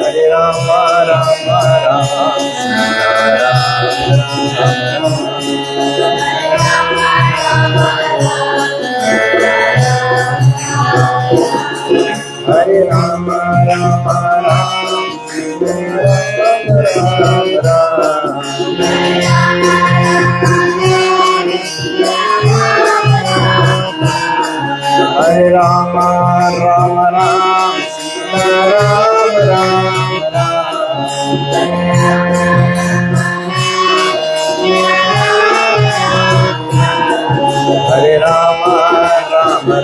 Hare Rama Rama Rama Hare Rama Rama Rama Hare Rama Rama Rama Hare Rama Rama Rama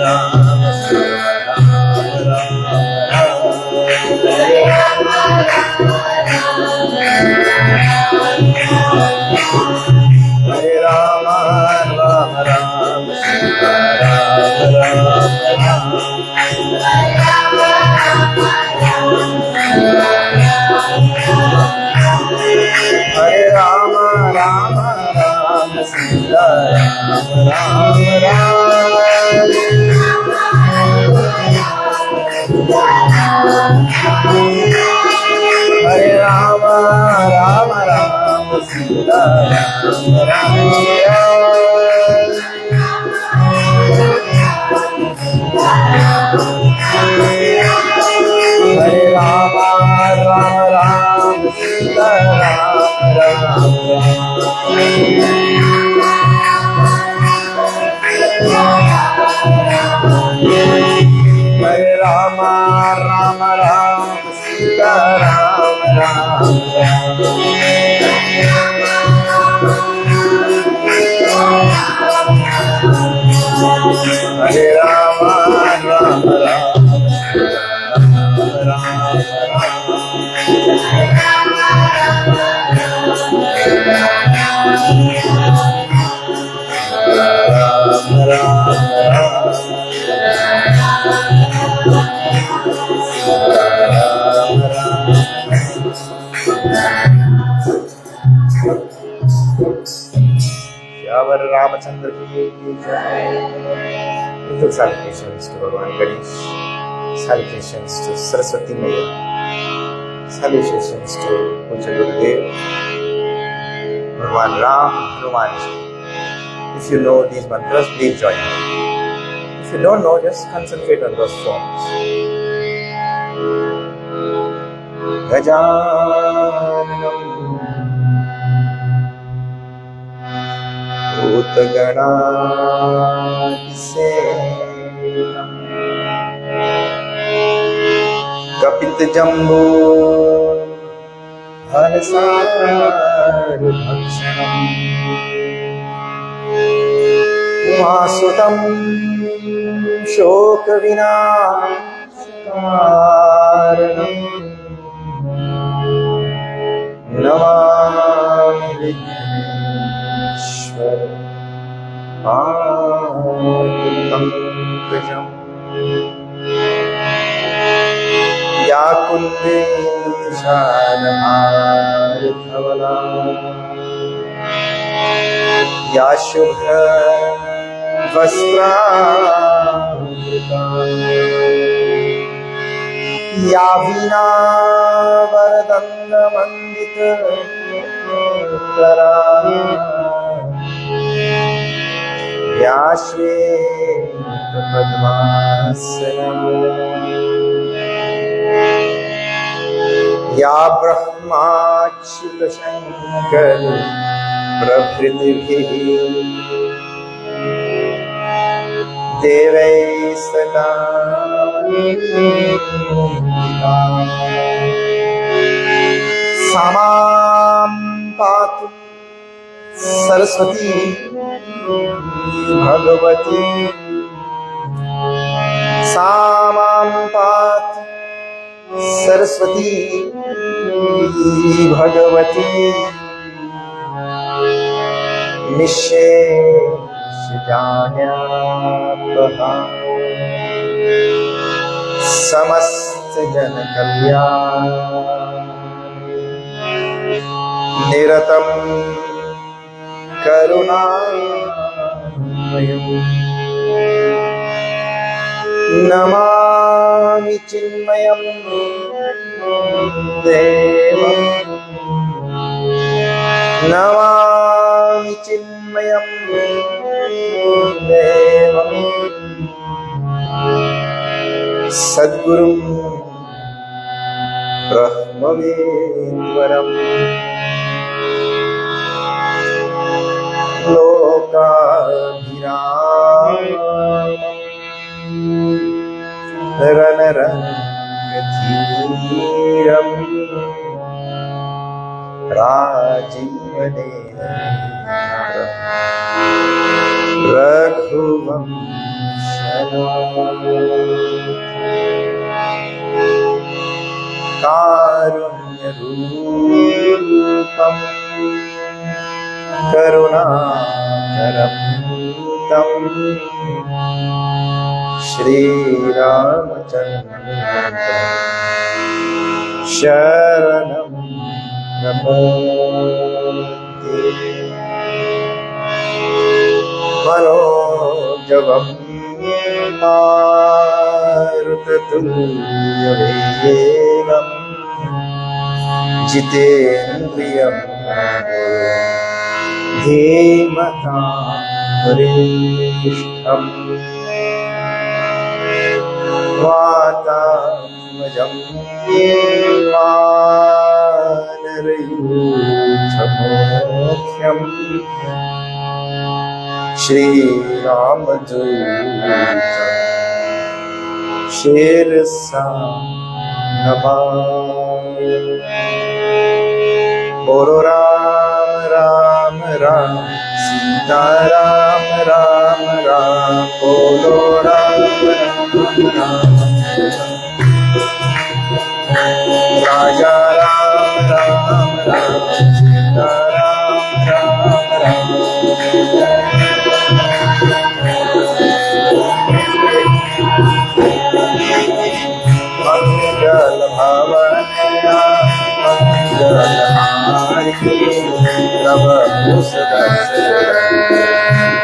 Hare Rama Rama Rama Hare Rama Rama Rama Sita Rama Rama Hare Rama Rama Rama Sita Rama Hare Rama Rama Rama Sita Hare Rama Rama Rama Sita Rama Hare Rama Rama Ramachandra ki salutations to Bhagavan Ganesh, salutations to Saraswati Maya, salutations to Puja Gurudev, Bhagavan Ram, Hanuman Ji. If you know these mantras, please join me. If you don't know, just concentrate on those forms. Gajanam Bhutaganatisena Kapitjambo Bhalasarakshanam Umasutam Shokavinashkaranam Namami Pankajam Ya Kunde Shadhamarthavala Ya Shubha Vastramrita Ya Vina Varadanda Mandita Kara Ya Shveta Padmasana Ya Brahmachyuta Shankar Prabhritibhi Devai Sada Samam Patu Saraswati Bhagavati Samam Patu Saraswati Bhagavati Nisheshjanya Paha Samast Jana Kalyan Niratam Karunamayam Namami Chinmayam देवं नमामि चिन्मयं देवं सद्गुरुं ब्रह्मवेद्वरम् लोकाभिरामम् रणरङ्गधीरम् राजीवनेत्रम् रघुवंशनाथम् कारुण्यरूपम् करुणाकरं तं श्रीरामचन्द्रं शरणं प्रपद्ये मनोजवं मारुततुल्यवेगं जितेन्द्रियं धीमता वरिष्ठम् वातात्मजं वानरयूथमोख्यम् श्रीरामदूतं शिरसा नमामि। बोलो राम राम राम सीता राम राम राम बोलो राम राम राजा राम राम राम सीता राम राम मंगल भवनया मंगलहारी तव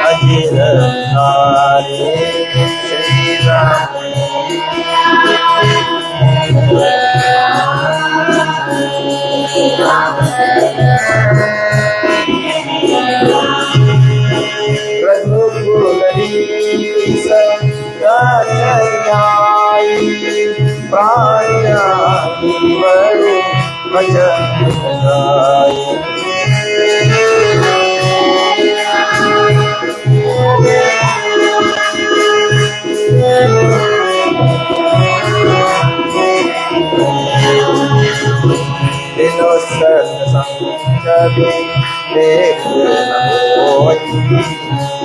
अजिर धारी श्री राम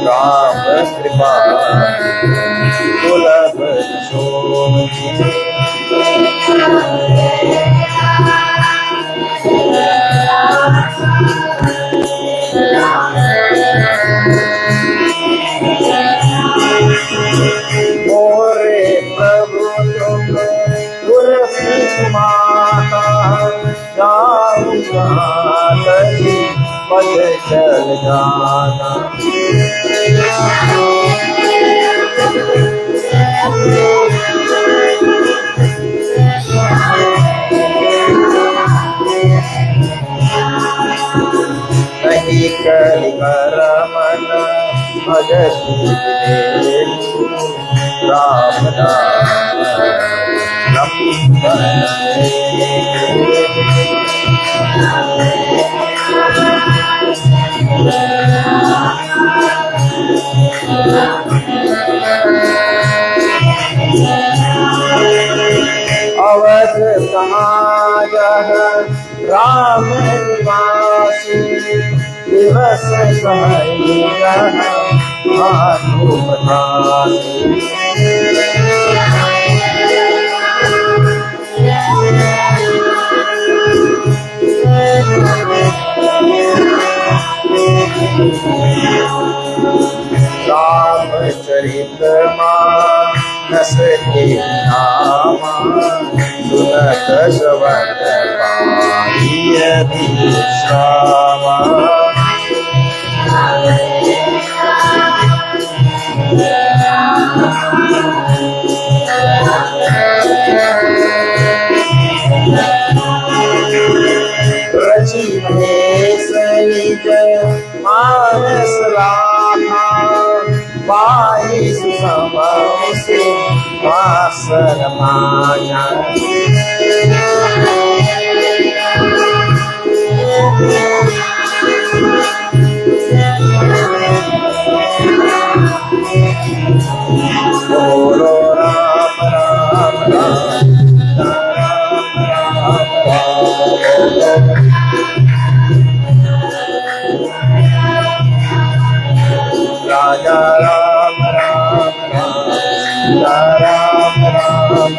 राम कृपा दुर्लभ मोरे प्रभु तुम गुरु माता जाऊंगा तजी पद चल जाना नहीं कली कर मन भगति राम अवध समाज राम निवासी दिवस रामचरित मानस के नामा सुनत श्रवण पाइय श्यामा राची भेष निज मानस लाखा, बाईस समय से वासन माया। बोलो राम राम राम, राम राम राम। राजा राम राम राम, राम राम राम।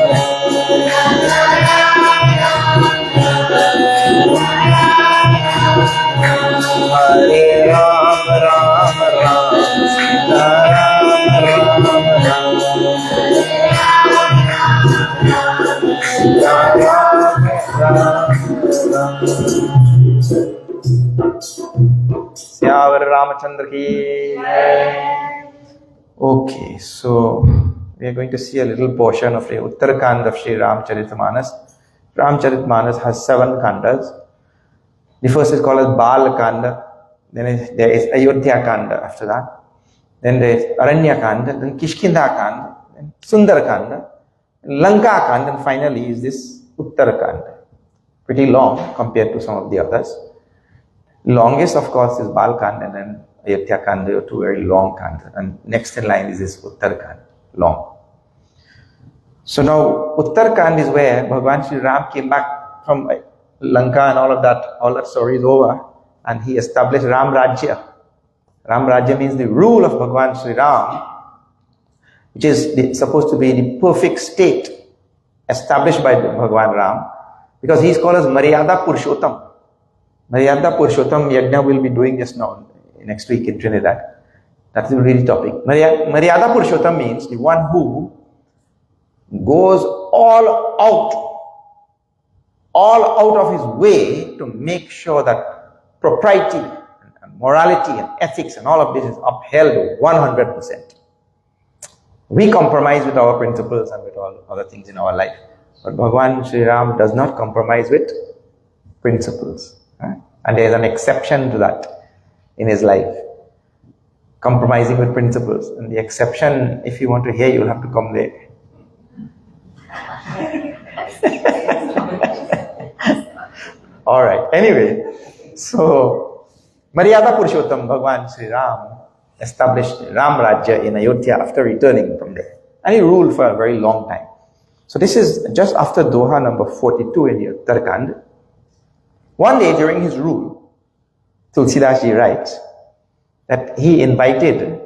हरे राम राम राम, राम राम राम। श्यावर रामचंद्र की। Okay, so we are going to see a little portion of the Uttarakand of Sri Ramcharitmanas. Ramcharitmanas has 7 kandas. The first is called as Bal Kanda. Then there is Ayodhya Kanda after that. Then there is Aranya Kanda, then Kishkinda Kanda, then Sundar Kanda, Lanka Kanda, and finally is this Uttarakanda. Pretty long compared to some of the others. Longest, of course, is Bal Kanda, and then Ayodhya Kanda, 2 very long Kanda. And next in line is this Uttarakanda, long. So now, Uttarakand is where Bhagavan Sri Ram came back from Lanka and all that story is over, and he established Ram Rajya. Ram Rajya means the rule of Bhagavan Sri Ram, which is supposed to be the perfect state established by Bhagavan Ram, because he is called as Maryada Purushottam. Maryada Purushottam yagnya will be doing just now, next week in Trinidad. That's the real topic. Maryada Purushottam means the one who goes all out of his way to make sure that propriety and morality and ethics and all of this is upheld 100%. We compromise with our principles and with all other things in our life, but Bhagavan Sri Ram does not compromise with principles. And there is an exception to that in his life, compromising with principles. And the exception, if you want to hear, you'll have to come there. All right. Anyway, so Maryada Purushottam, Bhagavan Sri Ram established Ram Rajya in Ayodhya after returning from there, and he ruled for a very long time. So this is just after Doha number 42 in the Uttarakand. One day during his rule, Tulsidas Ji writes that he invited,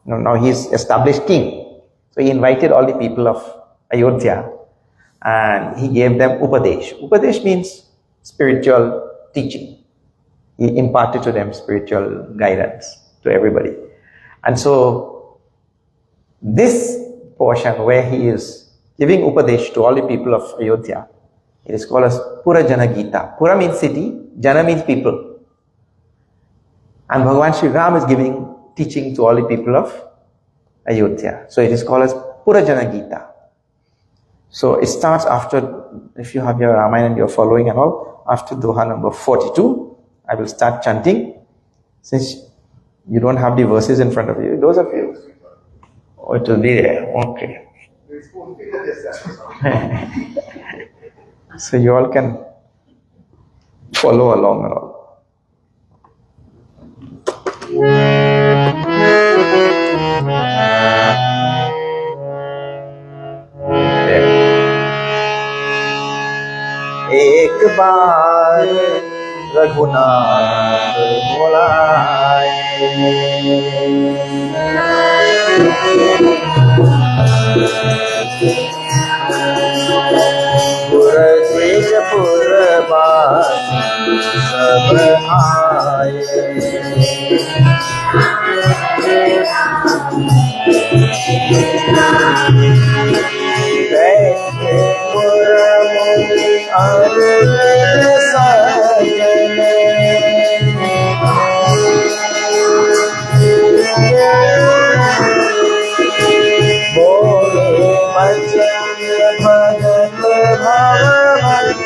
now he's established king, so he invited all the people of Ayodhya and he gave them Upadesh. Upadesh means spiritual teaching. He imparted to them spiritual guidance to everybody. And so this portion where he is giving Upadesh to all the people of Ayodhya, it is called as Pura Jana Gita. Pura means city, Jana means people. And Bhagavan Sri Ram is giving teaching to all the people of Ayodhya. So it is called as Pura Jana Gita. So it starts after, if you have your Ramayana and you're following and all, after Doha number 42, I will start chanting. Since you don't have the verses in front of you, those of you, oh, it will be there, okay. So you all can follow along and all. एक बार रघुनाथ बुलाए, पुर द्विज पुरवासी सब आए, बैठे पुर मुनि अर्जित सजन, बोले बचन भजन भव भजन,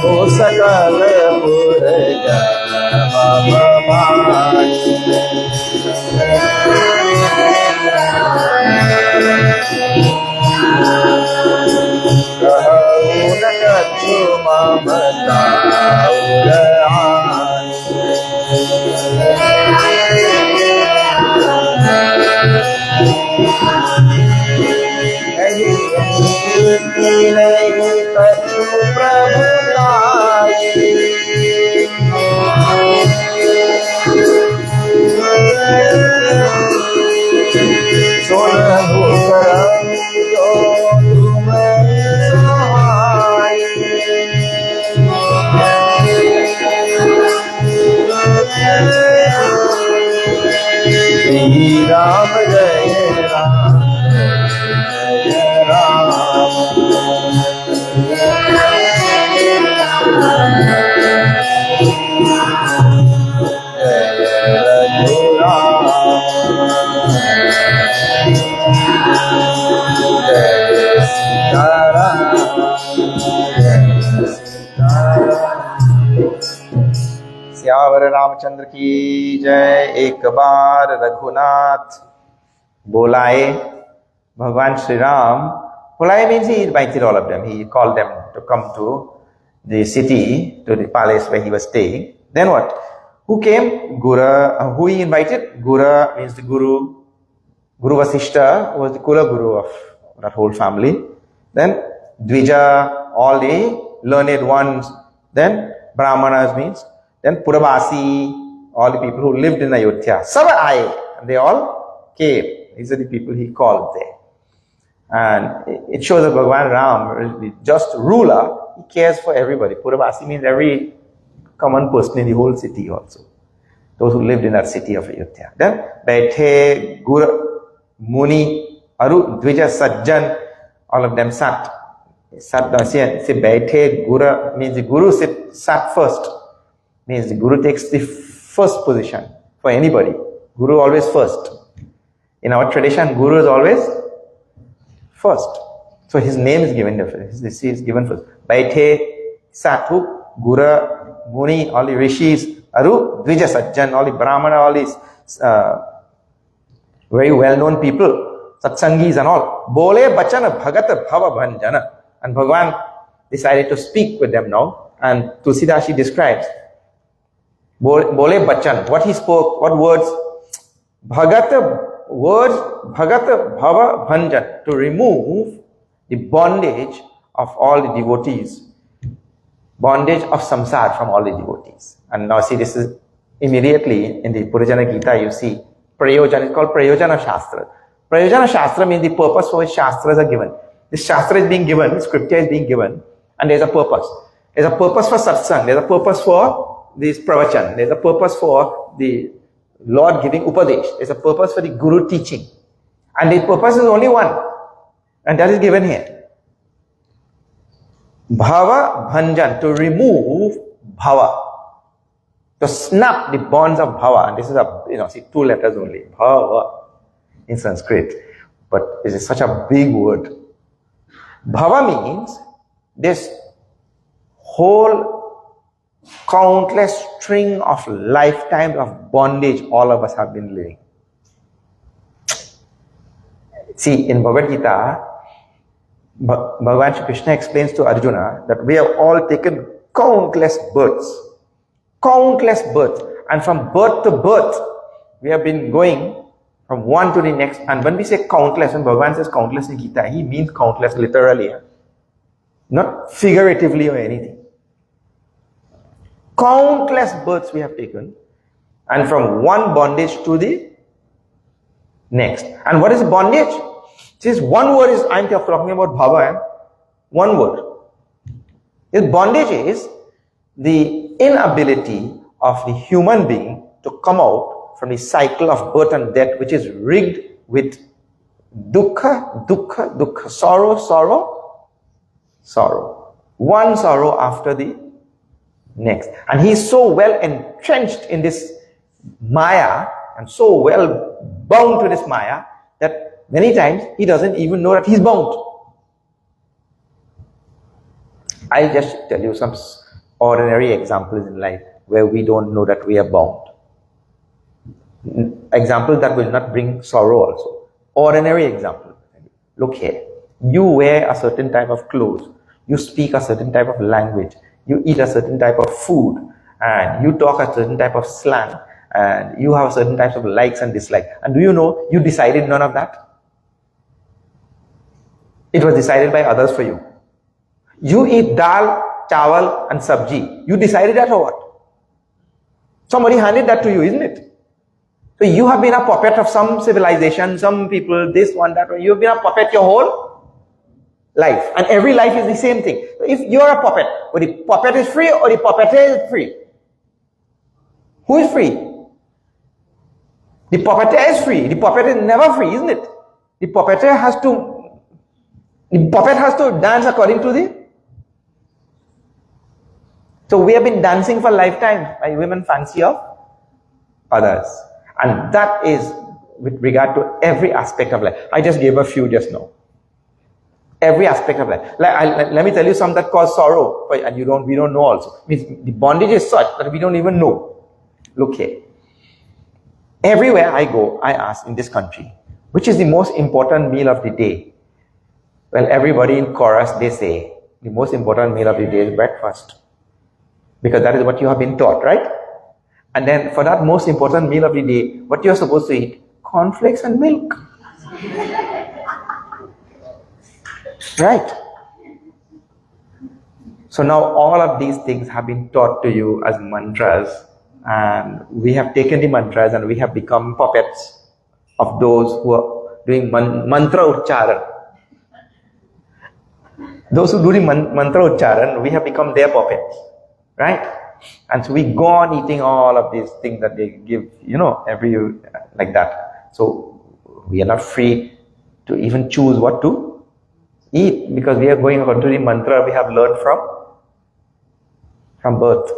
O sakala purja bhavavan Kahunakatu mamata urahan Ram Jai Ram Jai Ram Siyavar Ramchandra की जय। एक बार रघुनाथ बोलाए। भगवान श्री राम, बोलाए means he invited all of them. He called them to come to the city, to the palace where he was staying. Then what? Who came? Gura. Who he invited? Gura means the Guru. Guru Vasishta was the Kula Guru of that whole family. Then Dvija, all the learned ones. Then Brahmanas means. Then Purabasi, all the people who lived in Ayodhya. Sab aaye. They all came. These are the people he called there. And it shows that Bhagavan Ram is just ruler. He cares for everybody. Purabasi means every common person in the whole city also. Those who lived in that city of Ayodhya. Then Baithe, Guru, Muni, Aru, Dvija, Sajjan, all of them sat. Sat down. Say Baithe, Guru means the Guru sat first. Means the Guru takes the first position for anybody. Guru always first. In our tradition, Guru is always first. So his name is given different. His is given first. Baithe, Satu, Guru, Muni, all the rishis, Aru, Dvija, Sajjan, all the Brahmana, all these very well-known people, Satsangis and all. Bole Bachana Bhagat Bhava Bhanjana. And Bhagavan decided to speak with them now. And Tulsidashi describes Bole Bachan, what he spoke, what words? Bhagata Bhava Bhanjan, to remove the bondage of all the devotees, bondage of samsara from all the devotees. And now see, this is immediately in the Purajana Gita, you see Prayojana, it's called Prayojana Shastra. Prayojana Shastra means the purpose for which Shastras are given. This Shastra is being given, Scripture is being given, and there's a purpose. There's a purpose for satsang, there's a purpose for this pravachan, there's a purpose for the Lord giving upadesh, there's a purpose for the Guru teaching. And the purpose is only one, and that is given here. Bhava Bhanjan, to remove bhava, to snap the bonds of bhava. And this is see, 2 letters only, bhava in Sanskrit, but it is such a big word. Bhava means this whole countless string of lifetimes of bondage all of us have been living. See, in Bhagavad Gita, Bhagavan Shri Krishna explains to Arjuna that we have all taken countless births. Countless births. And from birth to birth, we have been going from one to the next. And when we say countless, when Bhagavan says countless in Gita, he means countless literally. Not figuratively or anything. Countless births we have taken, and from one bondage to the next. And what is bondage? This one word is, I'm talking about bhava, one word. This bondage is the inability of the human being to come out from the cycle of birth and death, which is rigged with dukkha, sorrow. One sorrow after the next. And he is so well entrenched in this maya and so well bound to this maya that many times he doesn't even know that he's bound. I'll just tell you some ordinary examples in life where we don't know that we are bound. Examples that will not bring sorrow also. Ordinary example. Look here. You wear a certain type of clothes. You speak a certain type of language. You eat a certain type of food. And you talk a certain type of slang. And you have certain types of likes and dislikes. And do you know, you decided none of that? It was decided by others for you. You eat dal, chawal and sabji. You decided that or what? Somebody handed that to you, isn't it? So you have been a puppet of some civilization, some people, this, one, that, one. You have been a puppet your whole life. And every life is the same thing. So if you're a puppet, or the puppet is free or the puppeteer is free? Who is free? The puppeteer is free. The puppet is never free, isn't it? The puppet has to dance according to the... So we have been dancing for lifetimes by women fancy of others. And that is with regard to every aspect of life. I just gave a few just now. Every aspect of life. Let me tell you some that cause sorrow, and we don't know also. Means the bondage is such that we don't even know. Look here. Everywhere I go, I ask in this country, which is the most important meal of the day? Well, everybody in chorus, they say, the most important meal of the day is breakfast. Because that is what you have been taught, right? And then for that most important meal of the day, what you are supposed to eat? Cornflakes and milk. Right? So now all of these things have been taught to you as mantras, and we have taken the mantras and we have become puppets of those who are doing mantra ucharan. Those who do the mantra ucharan, we have become their puppets. Right? And so we go on eating all of these things that they give, like that. So we are not free to even choose what to eat, because we are going according to the mantra we have learned from birth.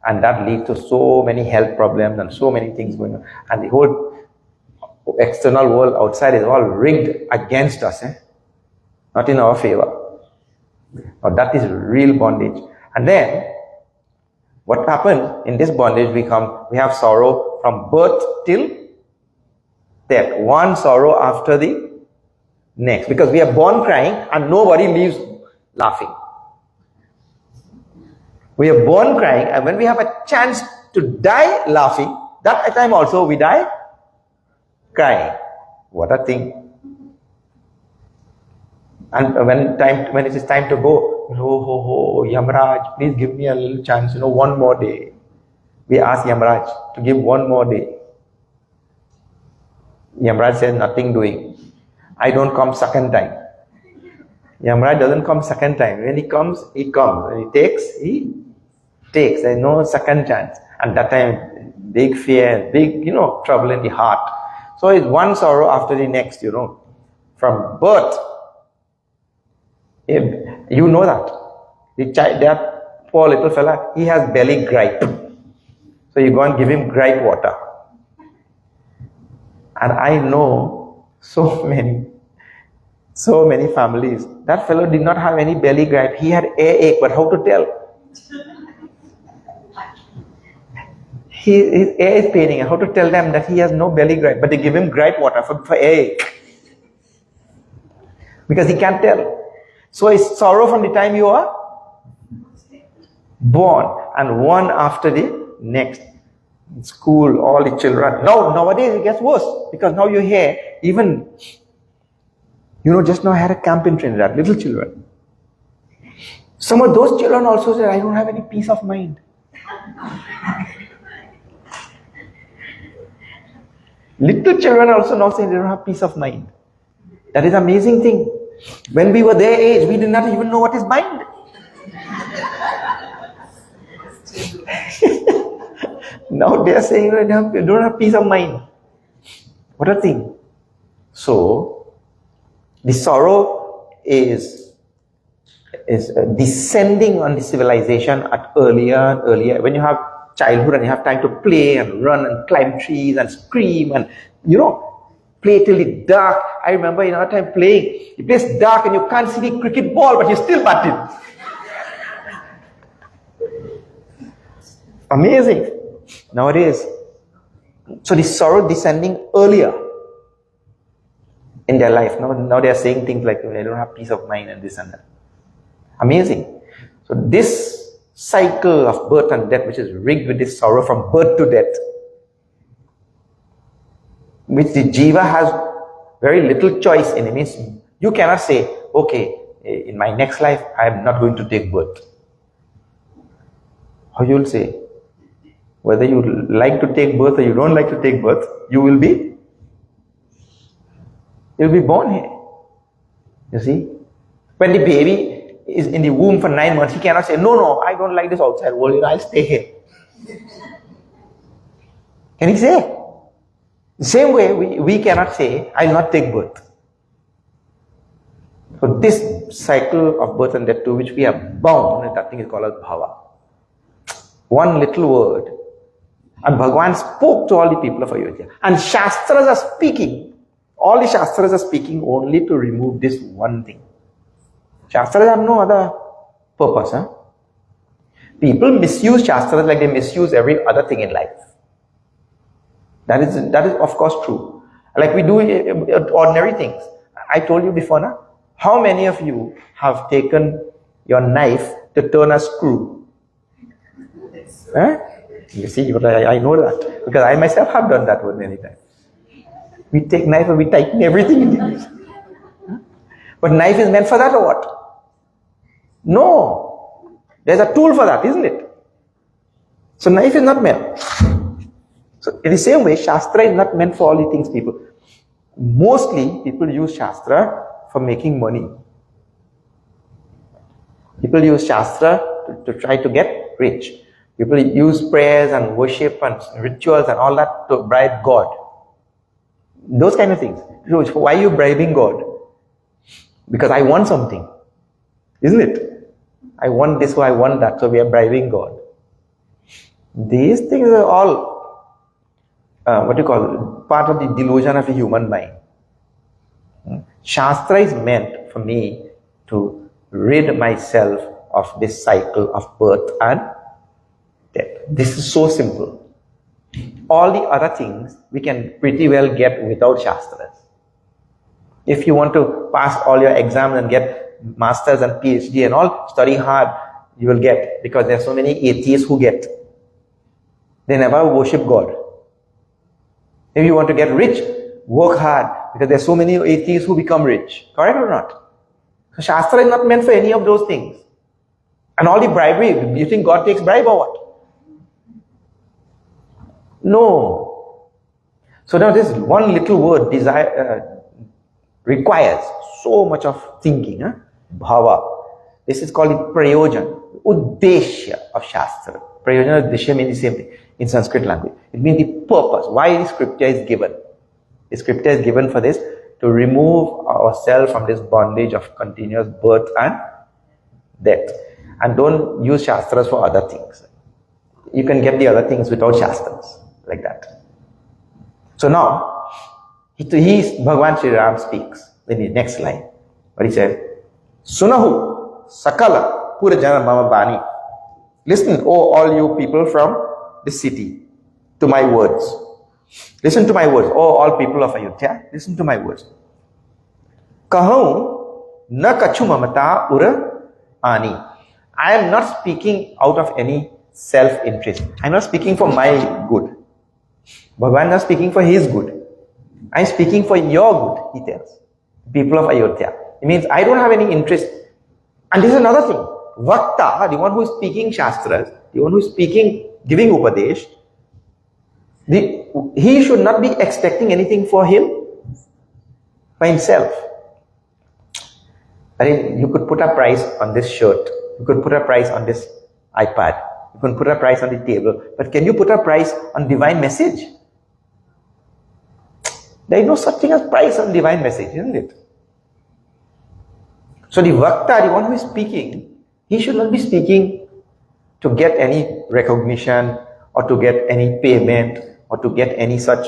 And that leads to so many health problems and so many things going on. And the whole external world outside is all rigged against us, not in our favor. Now that is real bondage. And then what happened in this bondage? We have sorrow from birth till death. One sorrow after the next. Because we are born crying and nobody leaves laughing. We are born crying, and when we have a chance to die laughing, that time also we die crying. What a thing. And when it is time to go, Yamraj, please give me a little chance, one more day. We ask Yamraj to give one more day. Yamraj says, nothing doing. I don't come second time. Yamraj doesn't come second time. When he comes, he comes. When he takes. There's no second chance. And that time, big fear, big, trouble in the heart. So it's one sorrow after the next, From birth, you know that poor little fella, he has belly gripe. So you go and give him gripe water. And I know so many families. That fellow did not have any belly gripe. He had earache, but how to tell? His ear is paining. How to tell them that he has no belly gripe? But they give him gripe water for earache. Because he can't tell. So it's sorrow from the time you are born, and one after the next. In school, all the children. Nowadays it gets worse, because now you hear, even, just now I had a camp in Trinidad, little children. Some of those children also said, I don't have any peace of mind. Little children also now say they don't have peace of mind. That is an amazing thing. When we were their age, we did not even know what is mind. Now they are saying they don't have peace of mind. What a thing. So, the sorrow is descending on the civilization at earlier and earlier. When you have childhood and you have time to play and run and climb trees and scream and, play till it's dark. I remember in our time playing, it plays dark and you can't see the cricket ball, but you still bat it. Amazing. Nowadays. So the sorrow descending earlier in their life. Now they are saying things like, I don't have peace of mind and this and that. Amazing. So this cycle of birth and death, which is rigged with this sorrow from birth to death, which the jiva has very little choice in it. Means you cannot say, okay, in my next life, I am not going to take birth. How you will say? Whether you like to take birth or you don't like to take birth, you'll be born here. You see? When the baby is in the womb for 9 months, he cannot say, no, I don't like this outside world, I'll stay here. Can he say? The same way, we cannot say, I'll not take birth. So this cycle of birth and death to which we are bound, that thing is called as bhava. One little word. And Bhagavan spoke to all the people of Ayodhya. And Shastras are speaking. All the Shastras are speaking only to remove this one thing. Shastras have no other purpose. Huh? People misuse Shastras like they misuse every other thing in life. That is of course true. Like we do ordinary things. I told you before now. How many of you have taken your knife to turn a screw? Huh? You see, I know that. Because I myself have done that one many times. We take knife and we tighten everything in the knife. Huh? But knife is meant for that or what? No. There's a tool for that, isn't it? So knife is not meant. So in the same way, Shastra is not meant for all the things people. Mostly, people use Shastra for making money. People use Shastra to try to get rich. People use prayers and worship and rituals and all that to bribe God. Those kind of things. Why are you bribing God? Because I want something. Isn't it? I want this or I want that, so we are bribing God. These things are all, part of the delusion of the human mind. Shastra is meant for me to rid myself of this cycle of birth and death. This is so simple. All the other things we can pretty well get without Shastras. If you want to pass all your exams and get masters and PhD and all, study hard, you will get, because there are so many atheists who get. They never worship God. If you want to get rich, work hard, because there are so many atheists who become rich. Correct or not? So Shastra is not meant for any of those things. And all the bribery, you think God takes bribe or what? No. So now this one little word requires so much of thinking. Huh? Bhava. This is called the prayojan, uddeshya of Shastra. Prayojan and uddeshya mean the same thing in Sanskrit language. It means the purpose, why the scripture is given. The scripture is given for this, to remove ourselves from this bondage of continuous birth and death. And don't use Shastras for other things. You can get the other things without Shastras, like that. So now, Bhagavan Sri Ram speaks in the next line. What he said, Sunahu Sakala Purajana Mama Bani. Listen, oh all you people from this city, to my words. Listen to my words, oh all people of Ayodhya, listen to my words. Kahau na kachu mamata ura ani. I am not speaking out of any self-interest. I am not speaking for my good. Bhagavan is not speaking for his good. I am speaking for your good, he tells. People of Ayodhya. It means I don't have any interest. And this is another thing. Vakta, the one who is speaking Shastras, the one who is speaking, giving Upadesh, he should not be expecting anything for himself. I mean, you could put a price on this shirt. You could put a price on this iPad. You can put a price on the table. But can you put a price on divine message? There is no such thing as price on divine message, isn't it? So the Vakta, the one who is speaking, he should not be speaking to get any recognition or to get any payment or to get any such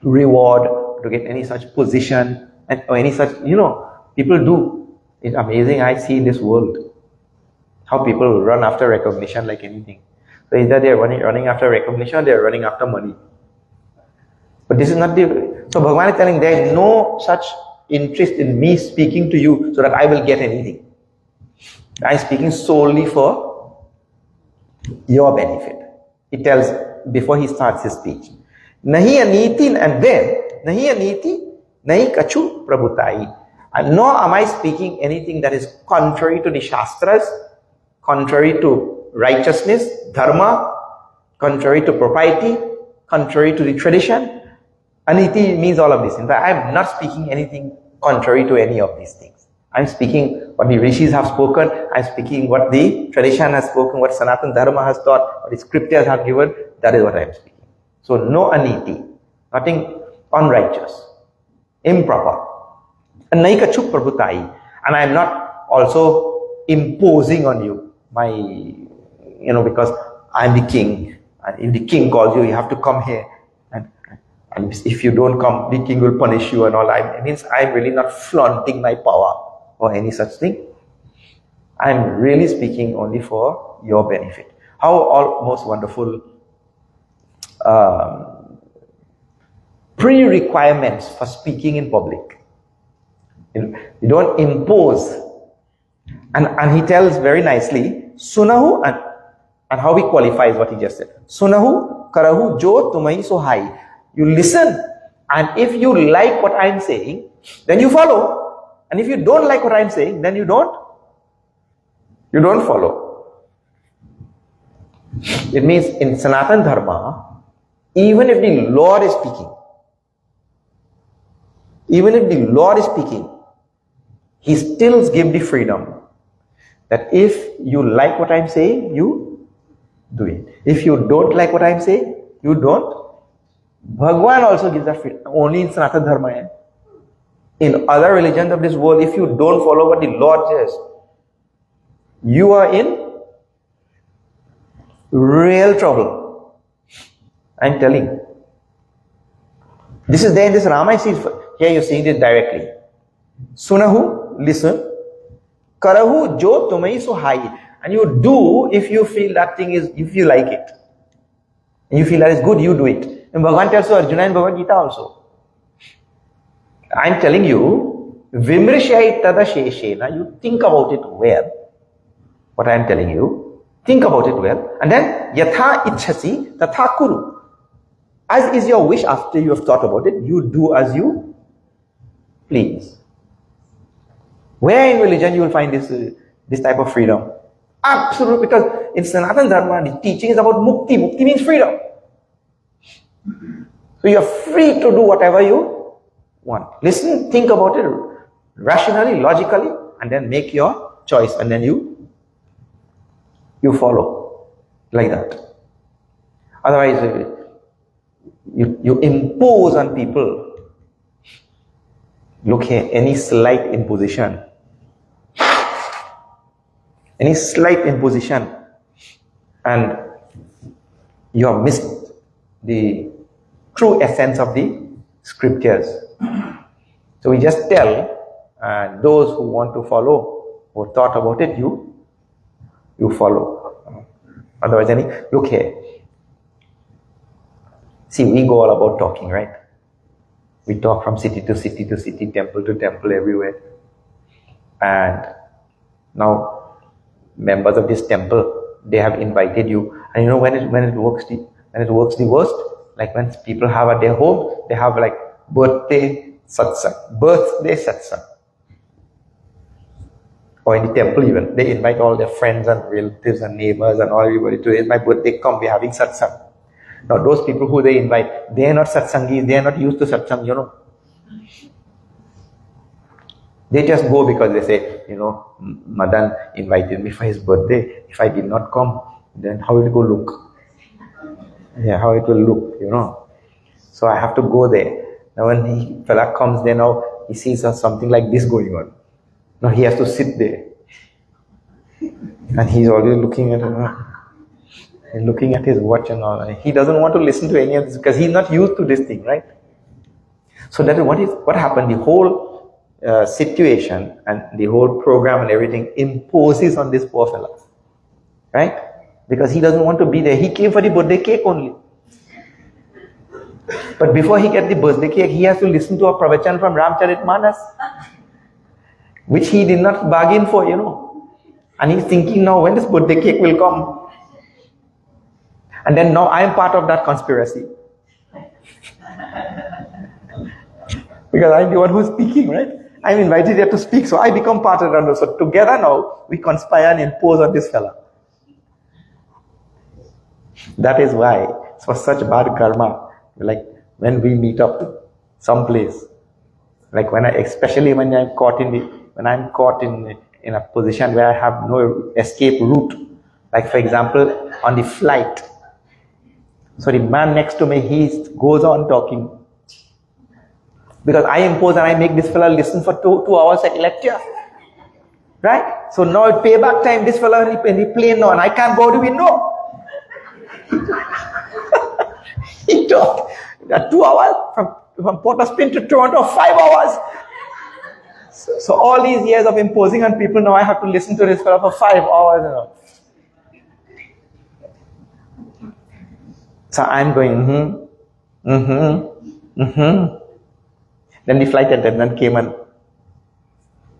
reward or to get any such position or any such, people do. It's amazing I see in this world how people run after recognition like anything. So either they're running after recognition or they're running after money. But this is not the... So Bhagavan is telling there is no such interest in me speaking to you so that I will get anything. I'm speaking solely for your benefit. He tells before he starts his speech. Nahi aniti, and then, nahi aniti, nahi kachu prabhutai. And nor am I speaking anything that is contrary to the Shastras, contrary to righteousness, dharma, contrary to propriety, contrary to the tradition. Aniti means all of this. In fact, I am not speaking anything contrary to any of these things. I am speaking what the rishis have spoken. I am speaking what the tradition has spoken, what Sanatana Dharma has taught, what the scriptures have given. That is what I am speaking. So no aniti, nothing unrighteous, improper. And naikachu prabhutai. And I am not also imposing on you my, because I am the king. And if the king calls you, you have to come here. And if you don't come, the king will punish you and all. It means I'm really not flaunting my power or any such thing. I'm really speaking only for your benefit. How almost wonderful pre-requirements for speaking in public. You don't impose. And he tells very nicely, Sunahu, and how he qualifies what he just said. Sunahu karahu jo tumai so hai. You listen, and if you like what I'm saying, then you follow. And if you don't like what I'm saying, then you don't follow. It means in Sanatana Dharma, even if the Lord is speaking, he still gives the freedom that if you like what I'm saying, you do it. If you don't like what I'm saying, you don't. Bhagwan also gives that freedom, only in Sanatana Dharma. In other religions of this world, if you don't follow what the Lord says, you are in real trouble. I'm telling. This is there in this Ramayana. Here you're seeing it directly. Sunahu, listen. Karahu jo tumai so hai. And you do if you feel that thing is, if you like it. And you feel that is good, you do it. And Bhagavan tells to Arjuna in Bhagavad Gita also. I'm telling you, Vimrishai tada sheshena, you think about it well. What I'm telling you, think about it well. And then, yatha ichhasi tatha kuru. As is your wish after you have thought about it, you do as you please. Where in religion you will find this type of freedom? Absolutely, because in Sanatana Dharma, the teaching is about mukti. Mukti means freedom. So you are free to do whatever you want. Listen, think about it rationally, logically, and then make your choice, and then you follow like that. Otherwise, you impose on people. Look here, any slight imposition, and you have missed the true essence of the scriptures. So we just tell those who want to follow, who thought about it, you follow. Otherwise, look here. See, we go all about talking, right? We talk from city to city to city, temple to temple, everywhere. And now, members of this temple, they have invited you. And when it works the worst, like when people have at their home, they have like birthday satsang. Or in the temple even, they invite all their friends and relatives and neighbors and all everybody to it. My birthday, come, we're having satsang. Now those people who they invite, they are not satsangis, they are not used to satsang, They just go because they say, Madan invited me for his birthday. If I did not come, then how will it go look? Yeah, how it will look, So I have to go there. Now when fella comes there, now he sees something like this going on. Now he has to sit there. And he's always looking at his watch and all. And he doesn't want to listen to any of this because he's not used to this thing, right? So that is what happened. The whole situation and the whole program and everything imposes on this poor fella. Right? because he doesn't want to be there. He came for the birthday cake only. But before he gets the birthday cake, he has to listen to a pravachan from Ramcharitmanas, which he did not bargain for, And he's thinking now, when this birthday cake will come? And then now I am part of that conspiracy. Because I'm the one who's speaking, right? I'm invited here to speak, so I become part of that. So together now, we conspire and impose on this fella. That is why, for such bad karma, like when we meet up someplace, like especially when I'm caught in a position where I have no escape route, like for example, on the flight. So the man next to me, he goes on talking. Because I impose and I make this fella listen for two hours at lecture. Right? So now at payback time, this fella in the plane now, and I can't go to the window. He talked 2 hours from Port of Spain to Toronto, 5 hours. So all these years of imposing on people, now I have to listen to this fella for 5 hours. So I'm going, Then the flight attendant came and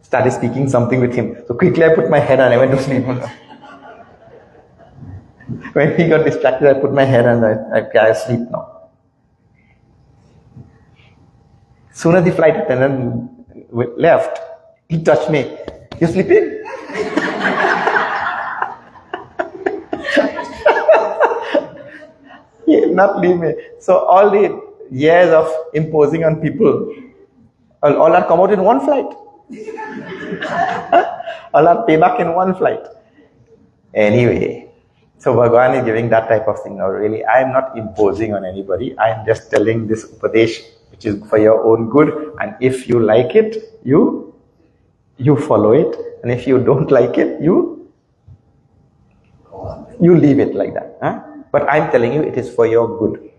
started speaking something with him. So quickly I put my head and I went to sleep. When he got distracted, I put my head and I sleep now. Soon as the flight attendant left, he touched me. You sleeping? He did not leave me. So all the years of imposing on people, all are come out in one flight. All are pay back in one flight. Anyway, so Bhagavan is giving that type of thing now. Really, I am not imposing on anybody. I am just telling this upadesh, which is for your own good. And if you like it, you follow it. And if you don't like it, you leave it like that. But I'm telling you, it is for your good.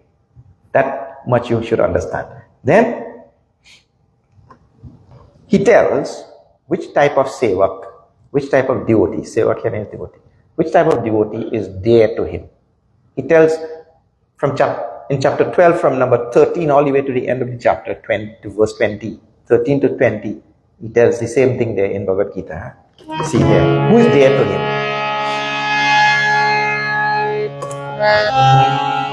That much you should understand. Then he tells which type of sevak, which type of devotee, sevak means devotee, which type of devotee is dear to him. He tells in chapter 12 from number 13 all the way to the end of the chapter, 20 to verse 20, 13 to 20, he tells the same thing there in Bhagavad Gita. See here, who is dear to him?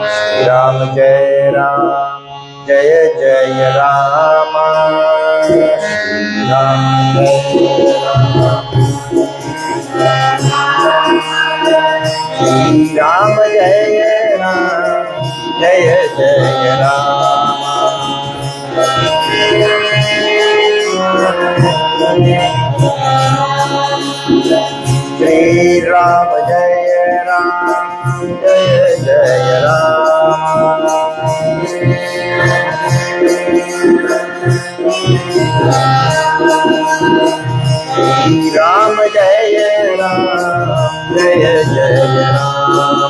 Shri Ram Jai Ram, Jaya Jaya Rama, Shri Ram Jai Ram, Shri Ram Jaya Ram, Jaya Jaya Rama, Shri Ram Jaya Ram, Jaya Jaya Rama, Shri Ram Jaya Ram, Jaya Jaya Rama,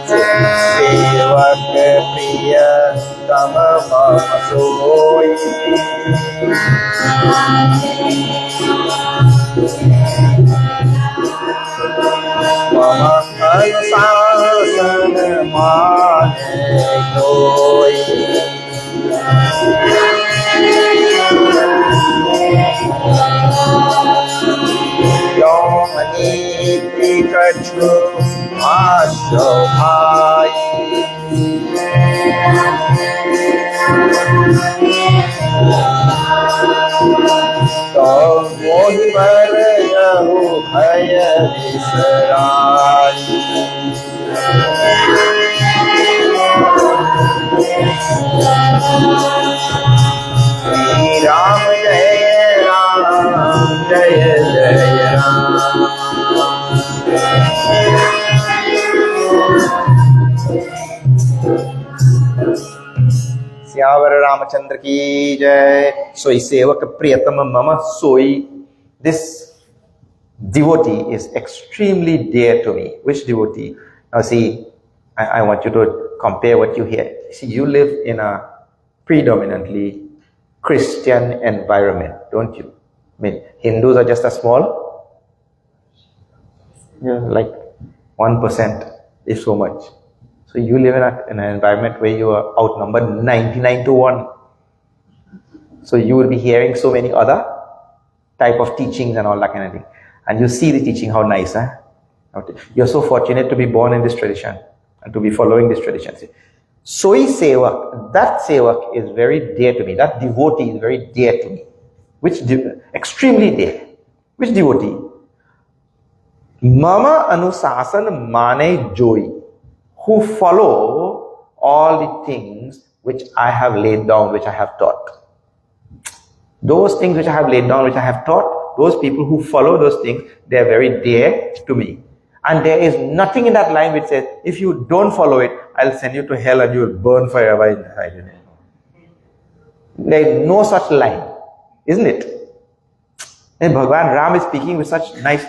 Sevak priya tama mama soyi, mama anusasan mane koi, yom aniti kachu ashobhai, tom mohi marayahu bhaya visrai, Shri Ram Jaya Ram, Jaya Jaya Ram, Syavar Ramachandra ki jai. Soi sevak priyatama mama soi. This devotee is extremely dear to me. Which devotee? Now see, I want you to compare what you hear. See, you live in a predominantly Christian environment, don't you? I mean, Hindus are just a small, like 1%, if so much. So you live in an environment where you are outnumbered 99 to 1. So you will be hearing so many other type of teachings and all that kind of thing. And you see the teaching, how nice, huh? You're so fortunate to be born in this tradition and to be following this tradition. Soi Sevak, that Sevak is very dear to me. That devotee is very dear to me. Extremely dear. Which devotee? Mama Anusasan Mane Joi, who follow all the things which I have laid down, which I have taught. Those things which I have laid down, which I have taught, those people who follow those things, they are very dear to me. And there is nothing in that line which says, if you don't follow it, I'll send you to hell and you will burn forever inside. There is no such line, isn't it? And Bhagavan Ram is speaking with such nice...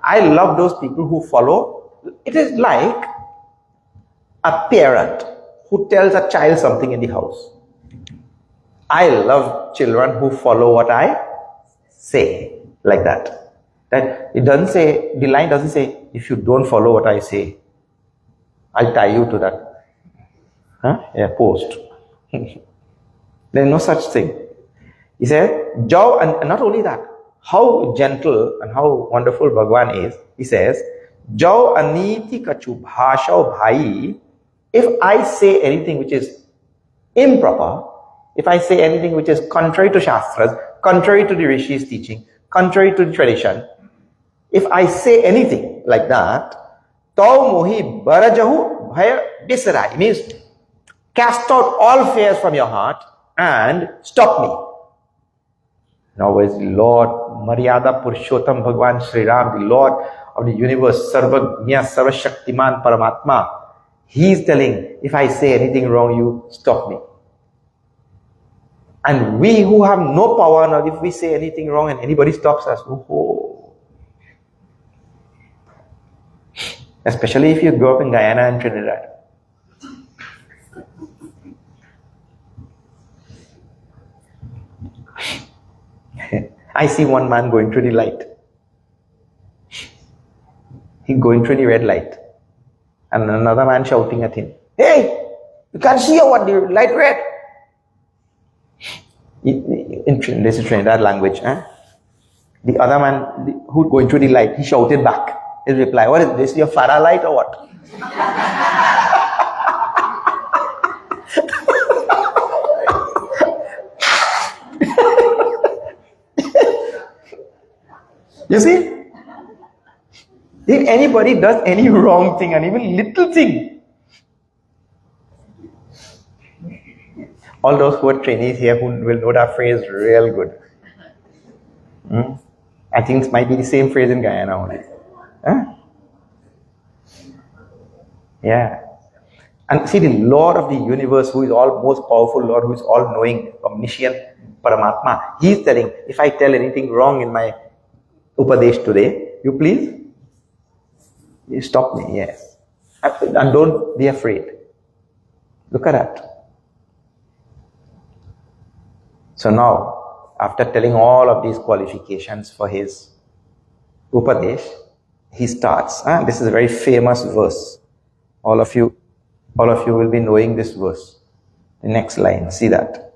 I love those people who follow. It is like a parent who tells a child something in the house. I love children who follow what I say, like that. That it doesn't say, the line doesn't say, if you don't follow what I say, I'll tie you to that post. There is no such thing. He said, Jao, and not only that, how gentle and how wonderful Bhagavan is. He says, Jao aniti kachu bhashao bhai. If I say anything which is improper, if I say anything which is contrary to Shastras, contrary to the Rishi's teaching, contrary to the tradition, if I say anything like that, Tau mohi barajahu bhaya bisarai, means cast out all fears from your heart and stop me. Now is the Lord, Maryada Purushottam Bhagavan Sri Ram, the Lord of the universe, Sarvagnya Sarvashaktiman Paramatma. He is telling, if I say anything wrong, you stop me. And we who have no power, now if we say anything wrong and anybody stops us, oh. Especially if you grow up in Guyana and Trinidad. I see one man going through the light. He's going through the red light. And another man shouting at him, hey, you can't see what the light red. This is Trinidad language. The other man who going through the light, he shouted back. His reply, what is this, your Farah light or what? You see? If anybody does any wrong thing, and even little thing, all those who are trainees here who will know that phrase real good. I think it might be the same phrase in Guyana only. Yeah. And see, the Lord of the universe, who is all most powerful Lord, who is all knowing, omniscient Paramatma, he is telling, if I tell anything wrong in my Upadesh today, you please stop me, yes. And don't be afraid. Look at that. So now, after telling all of these qualifications for his Upadesh, he starts. This is a very famous verse. All of you will be knowing this verse. The next line, see that.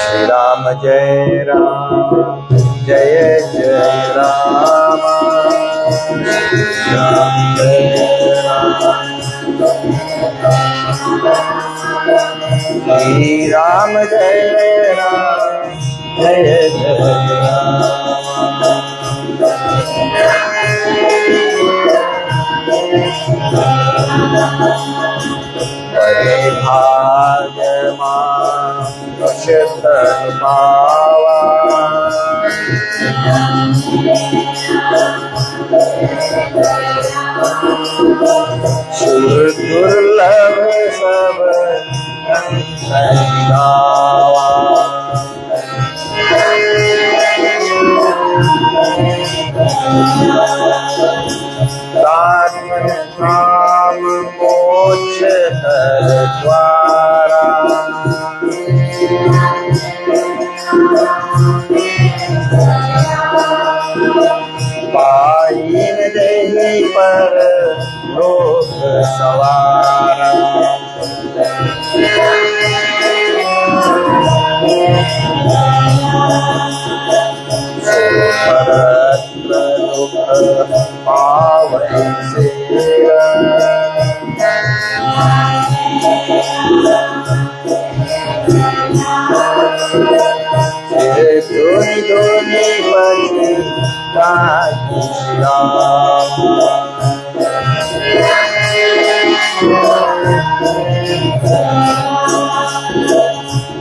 Shri Ram Jai Ram, Jai Jai Ram, Ram Jai Ram, Shri Ram Jai Ram, Jai Jai Ram. Bade bhagyaman Prakashananda Bhava. Sur durlabh sab gawa. Tanman naam moksha kar dwara. Pine देहि पर लोक सवारा। परत्र दुख पावै सेरा। धुनि धुनि बजि गाहि राम।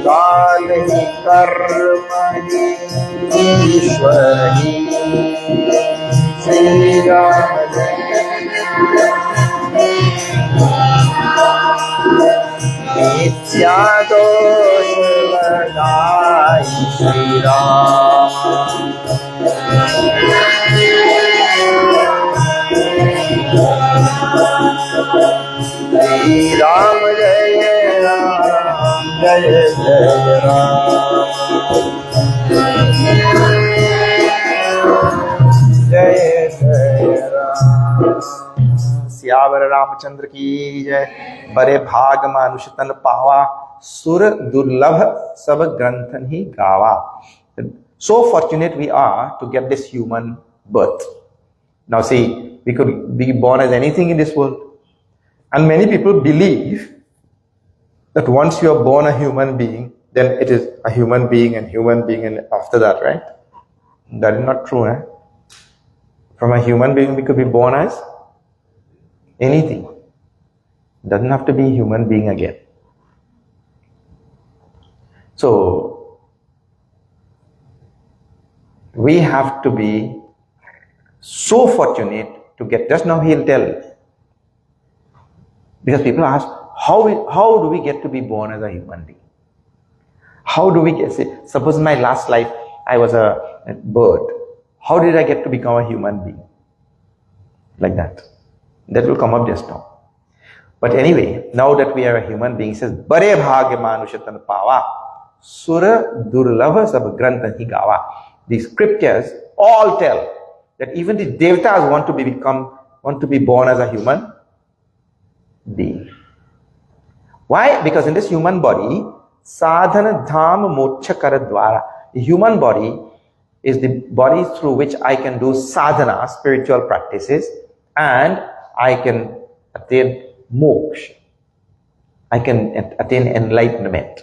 काल ही कर्म ही ईश्वर ही। श्री राम मिथ्या दोष लगाई श्री राम। श्री राम जय राम, जय जय राम। जय जय राम। सियावर रामचंद्र की जय। बड़े भाग मानुष तन पावा, सुर दुर्लभ सब ग्रंथन ही गावा. So fortunate we are to get this human birth. Now see, we could be born as anything in this world. And many people believe that once you are born a human being, then it is a human being and after that, right? That is not true, eh? From a human being, we could be born as anything. Doesn't have to be a human being again. So, we have to be so fortunate to get, just now he'll tell. Because people ask, how do we get to be born as a human being? How do we get, suppose in my last life, I was a bird. How did I get to become a human being? Like that. That will come up just now. But anyway, now that we are a human being, he says, Bare bhagya manushatan pava, sura durlava sab grantha hi gawa. The scriptures all tell that even the devatas want to be born as a human being. Why? Because in this human body, sadhana dham moksha kara dwara. The human body is the body through which I can do sadhana, spiritual practices, and I can attain moksha. I can attain enlightenment,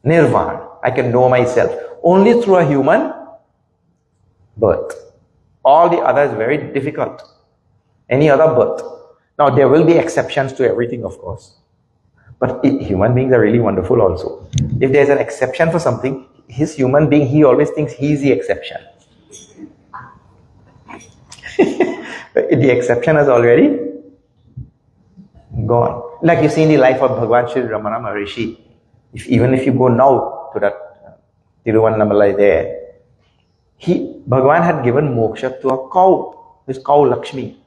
nirvana. I can know myself only through a human birth. All the other is very difficult. Any other birth. Now there will be exceptions to everything, of course. But human beings are really wonderful also. If there's an exception for something, his human being, he always thinks he's the exception. The exception is already gone. Like you see in the life of Bhagavan Sri Ramana Maharishi. Even if you go now to that Tiruvannamalai there, Bhagavan had given moksha to a cow, this cow Lakshmi.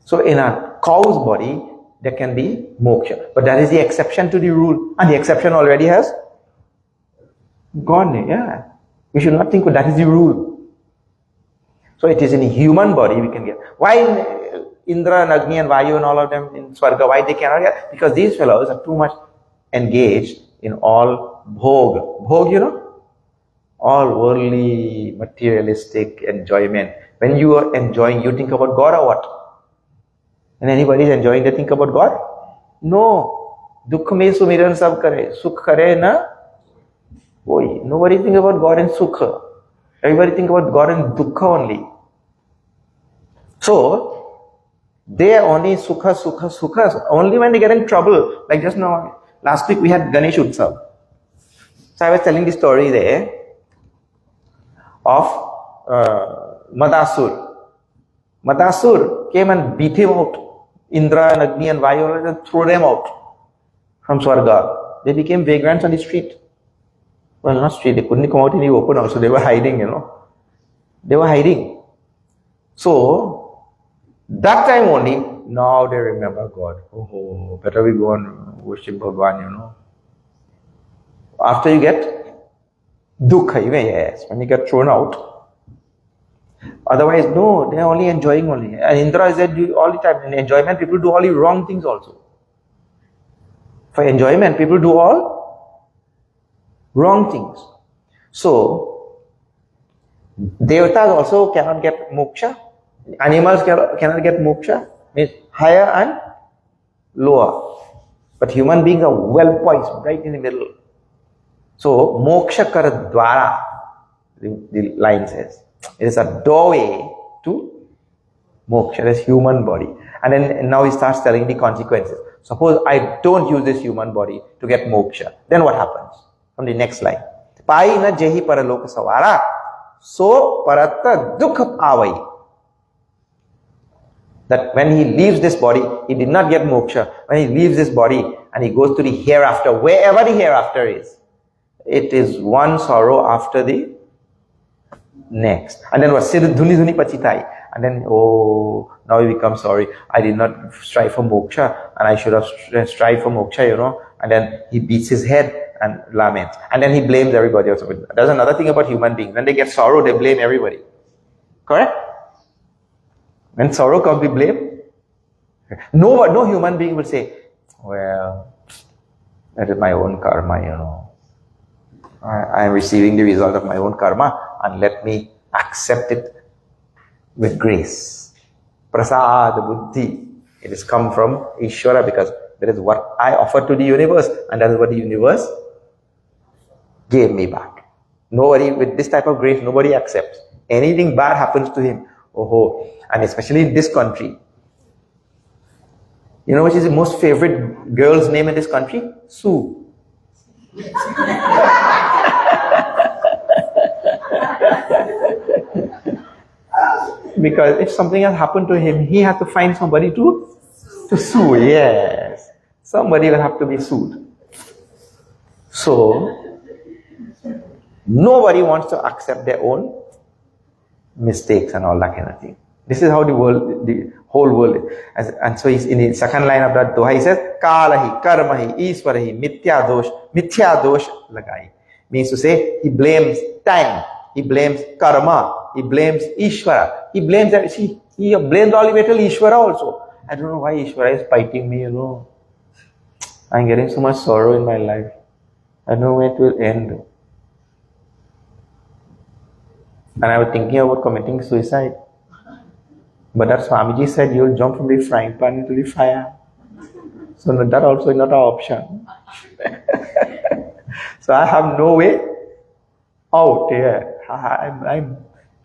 So in a cow's body, there can be moksha. But that is the exception to the rule. And the exception already has gone. Yeah. We should not think that is the rule. So it is in a human body we can get. Why Indra and Agni and Vayu and all of them in Swarga, why they cannot get? Because these fellows are too much engaged in all bhog. Bhog, you know? All worldly, materialistic enjoyment. When you are enjoying, you think about God or what? And anybody is enjoying, they think about God? No. Dukh mein sumiran sab kare. Sukh kare na? Oi. Nobody think about God in sukha. Everybody think about God in dukkha only. So, they are only sukha, sukha, sukha. Only when they get in trouble. Like just now, last week we had Ganesh Utsav. So I was telling the story there of Madasur. Madasur came and beat him out. Indra and Agni and Vayu and threw them out from Swarga. They became vagrants on the street. Well, not street, they couldn't come out in the open also. They were hiding, They were hiding. So, that time only, now they remember God. Oh, better we go and worship Bhagwan, After you get dukkha, yes, when you get thrown out. Otherwise, no, they are only enjoying only. And Indra is there all the time. In enjoyment, people do all the wrong things also. For enjoyment, people do all wrong things. So, Devatas also cannot get moksha. Animals cannot get moksha. Means higher and lower. But human beings are well poised, right in the middle. So, moksha kara dwara, the line says. It is a doorway to moksha, this human body. And then now he starts telling the consequences. Suppose I don't use this human body to get moksha. Then what happens? From the next line. Pai na jehi paraloka savara, so paratta dukha avai. That when he leaves this body, he did not get moksha. When he leaves this body and he goes to the hereafter, wherever the hereafter is, it is one sorrow after the next. And then what? Dhuni dhuni pachitai. And then, oh, now he becomes sorry. I did not strive for moksha and I should have strived for moksha, And then he beats his head and laments. And then he blames everybody else. There's another thing about human beings. When they get sorrow, they blame everybody. Correct? When sorrow comes, we blame. No human being will say, well, that is my own karma, I am receiving the result of my own karma and let me accept it with grace. Prasad buddhi. It has come from Ishvara because that is what I offered to the universe and that is what the universe gave me back. Nobody, with this type of grace, nobody accepts. Anything bad happens to him. Oh, and especially in this country. You know which is the most favorite girl's name in this country? Sue. Because if something has happened to him, he has to find somebody to sue. Yes. Somebody will have to be sued. So, nobody wants to accept their own mistakes and all that kind of thing. This is how the whole world is. And so he's in the second line of that doha, he says, Kalahi, Karmahi, Iswarahi, Mithya dosh lagai. Means to say, he blames time, he blames karma, he blames Ishvara, he blames that, see, he blames all the way till Ishvara also. I don't know why Ishvara is fighting me, I'm getting so much sorrow in my life. I don't know when it will end. And I was thinking about committing suicide. But that Swamiji said you'll jump from the frying pan into the fire. So that also is not an option. So I have no way out here.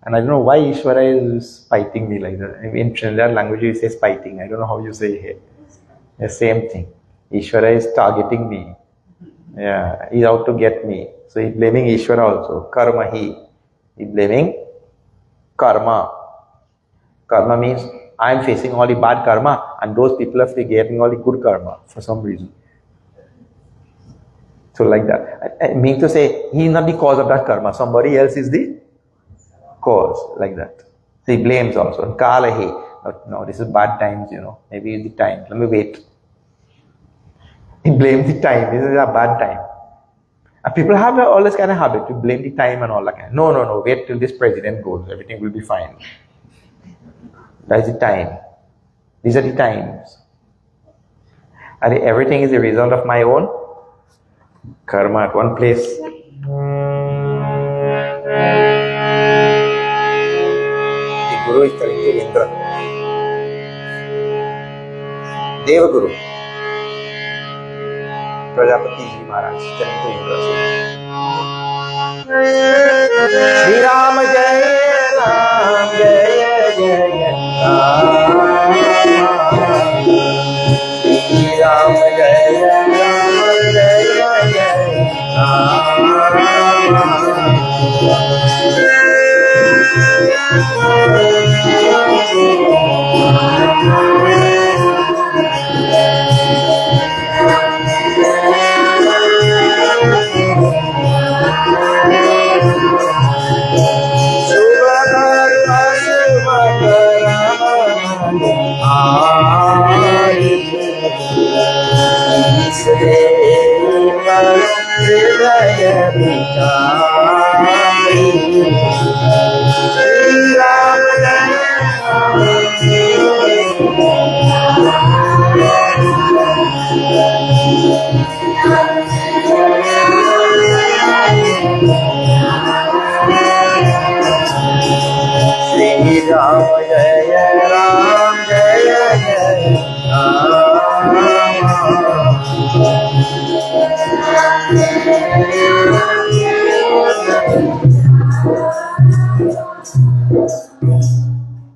And I don't know why Ishvara is fighting me like that. In Trinidad language he says fighting. I don't know how you say here. The same thing. Ishvara is targeting me. Yeah, he's out to get me. So he's blaming Ishvara also. Karma he. He's blaming karma. Karma means I am facing all the bad karma and those people are getting all the good karma for some reason. So like that. I mean to say, he is not the cause of that karma. Somebody else is the cause. Like that. So he blames also. Kalahi. No, this is bad times, Maybe it's the time. Let me wait. He blames the time. This is a bad time. And people have all this kind of habit to blame the time and all that kind of. No. Wait till this president goes. Everything will be fine. That is the time. These are the times. And everything is a result of my own karma at one place. The Guru is telling to Indra. Devaguru, Prajapati Ji Maharaj, telling to Indra, Shri Ram Jaya Ram Jaya Jaya Ram, Shri Ram Jaya Ram Jaya Jaya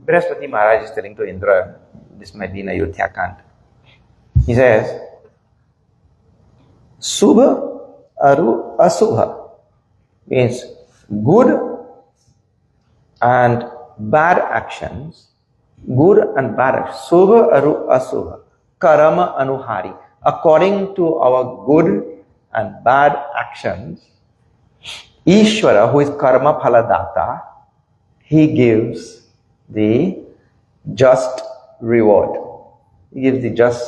Brihaspati Maharaj is telling to Indra, this might be in Ayodhya Kant. He says, Subha Aru Asubha means good and bad actions, good and bad actions. Subha Aru Asubha, Karama Anuhari. According to our good and bad actions, Ishvara, who is Karma Phaladata, he gives the just reward. He gives the just,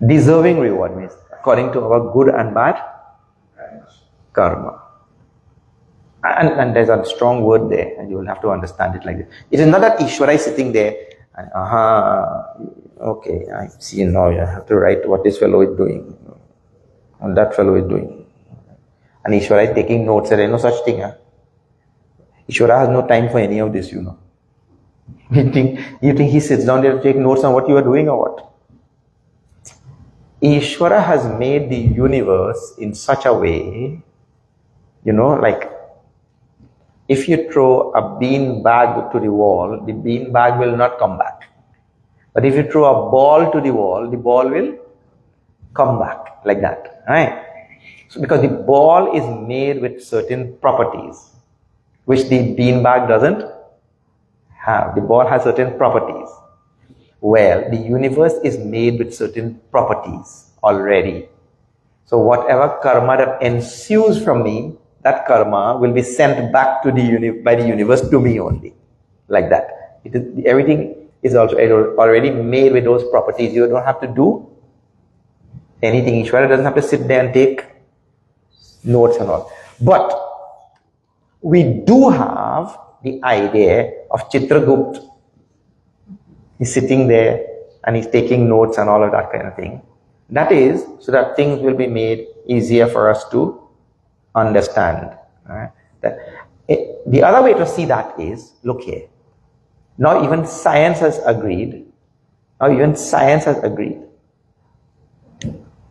deserving reward means according to our good and bad karma. And there's a strong word there, and you will have to understand it like this. It is not that Ishvara is sitting there and, okay, I see now, I have to write what this fellow is doing, and that fellow is doing. And Ishvara is taking notes. There is no such thing. Ishvara has no time for any of this, You think he sits down there to take notes on what you are doing or what? Ishvara has made the universe in such a way, like if you throw a bean bag to the wall, the bean bag will not come back. But if you throw a ball to the wall will come back, like that, right? So because the ball is made with certain properties, which the bean bag doesn't have. The ball has certain properties. Well, the universe is made with certain properties already. So whatever karma that ensues from me, that karma will be sent back to by the universe to me only. Like that. Everything is also already made with those properties. You don't have to do anything. Ishvara doesn't have to sit there and take notes and all. But we do have the idea of Chitragupt. He's sitting there and he's taking notes and all of that kind of thing. That is so that things will be made easier for us to understand. Right? The other way to see that is, look here. Now even science has agreed.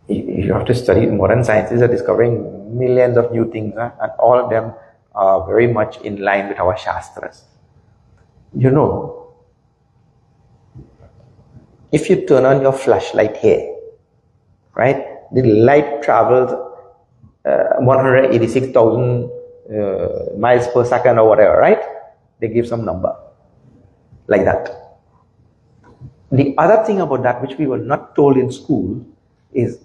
You have to study. Modern sciences are discovering millions of new things, and all of them are very much in line with our Shastras. If you turn on your flashlight here, right, the light travels 186,000 miles per second or whatever, right? They give some number like that. The other thing about that, which we were not told in school, is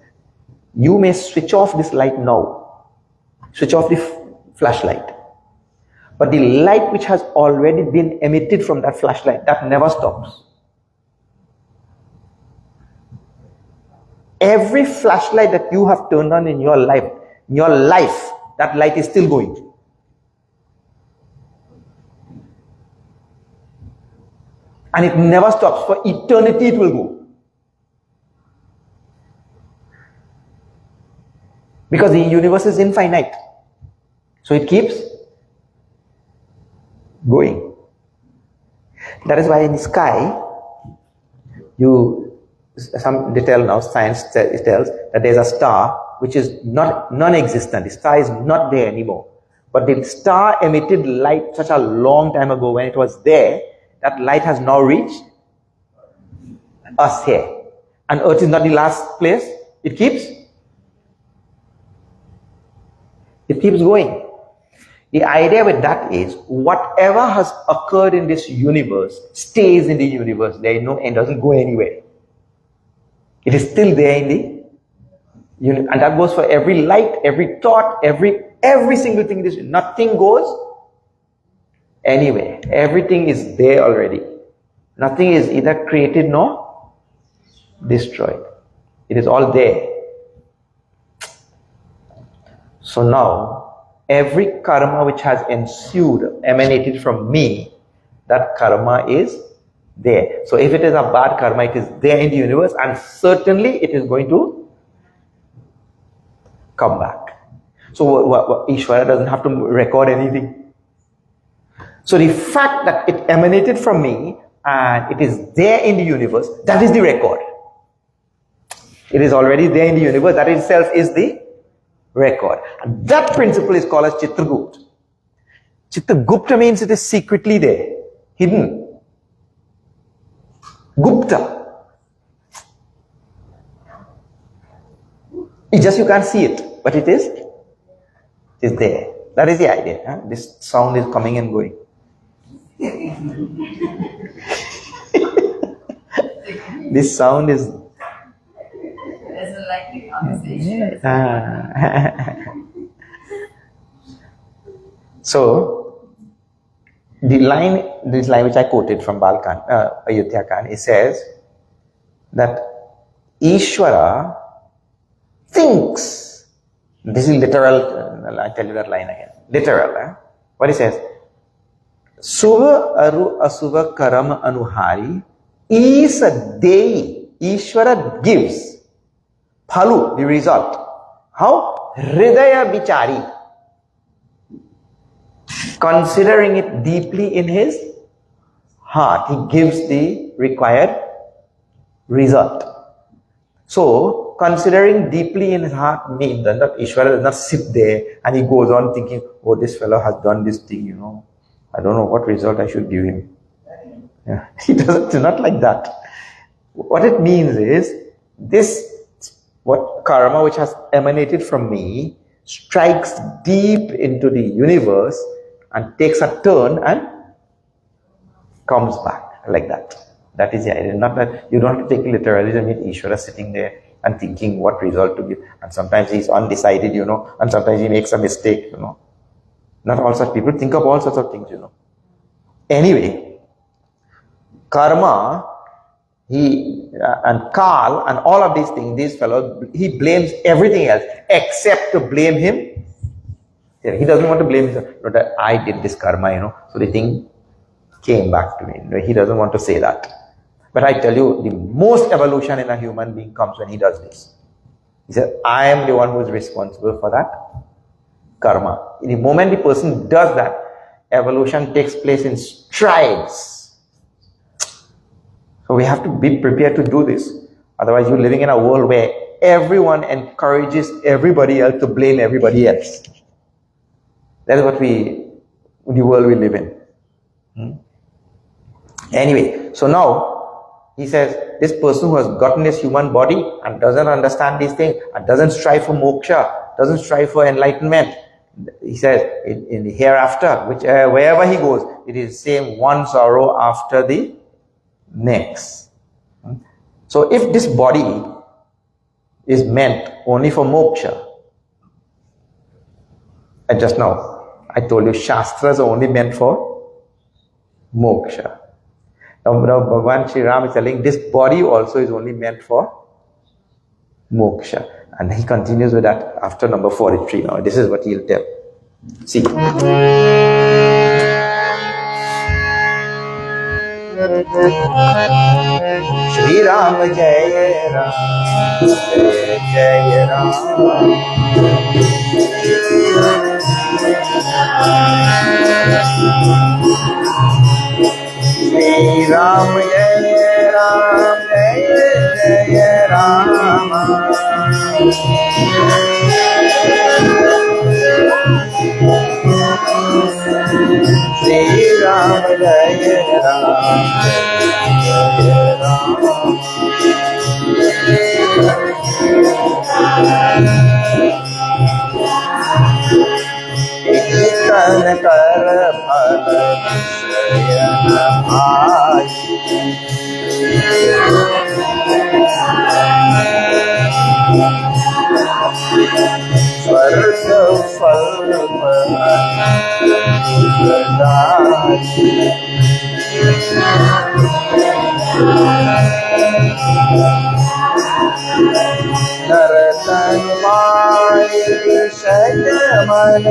you may switch off this light now, switch off the flashlight, but the light which has already been emitted from that flashlight, that never stops. Every flashlight that you have turned on in your life, that light is still going. And it never stops. For eternity it will go. Because the universe is infinite. So it keeps going. That is why in the sky, they tell now, science tells that there's a star which is non-existent. The star is not there anymore. But the star emitted light such a long time ago. When it was there, that light has now reached us here. And Earth is not the last place. It keeps going. The idea with that is whatever has occurred in this universe stays in the universe. There is no end, doesn't go anywhere. It is still there in the universe. And that goes for every light, every thought, every single thing. Nothing goes anywhere. Everything is there already. Nothing is either created nor destroyed. It is all there. So now, every karma which has ensued, emanated from me, that karma is there. So if it is a bad karma, it is there in the universe, and certainly it is going to come back. So Ishvara doesn't have to record anything. So the fact that it emanated from me and it is there in the universe, that is the record. It is already there in the universe. That itself is the record. And that principle is called as Chitragupta. Chitragupta means it is secretly there, hidden. Gupta. It's just you can't see it, but it is there. That is the idea. Huh? This sound is coming and going. This sound is... Doesn't like the conversation. So, this line which I quoted from Balkan, Ayodhya Khan, it says that Ishvara thinks, this is literal, I'll tell you that line again, literal, what it says, Suva aru asuva karam anuhari, Isa Dei, Ishvara gives, Phalu, the result. How? Hridaya Bichari. Considering it deeply in his heart, he gives the required result. So, considering deeply in his heart means that Ishvara does not sit there and he goes on thinking, oh, this fellow has done this thing, I don't know what result I should give him. Yeah. He doesn't, not like that. What it means is, what karma which has emanated from me strikes deep into the universe and takes a turn and comes back like that. That is the idea. Not that you don't have to take literally to mean Ishvara sitting there and thinking what result to give. And sometimes he's undecided, and sometimes he makes a mistake, Not all such people think of all sorts of things, Anyway, karma, and Kal and all of these things, these fellows, he blames everything else except to blame him. Yeah, he doesn't want to blame himself. No, that I did this karma, so the thing came back to me. He doesn't want to say that. But I tell you, the most evolution in a human being comes when he does this. He says, I am the one who is responsible for that karma. In the moment the person does that, evolution takes place in strides. So we have to be prepared to do this. Otherwise, you're living in a world where everyone encourages everybody else to blame everybody else. That's what the world we live in. Anyway, so now, he says, this person who has gotten this human body and doesn't understand these things, and doesn't strive for moksha, doesn't strive for enlightenment, he says, in the hereafter, wherever he goes, it is the same one sorrow after the next. So if this body is meant only for moksha, and just now I told you Shastras are only meant for moksha. Now Bhagavan Sri Ram is telling this body also is only meant for moksha. And he continues with that after number 43. Now this is what he'll tell. See. Shri Ram Jai Ram Jai Ram Shri Ram Jai Ram Jai Jai Ram. Shri Ram Jai Ram Jai Ram. Kirtan kar phal vishayan bhai. Swarga phal Naratan mai shayman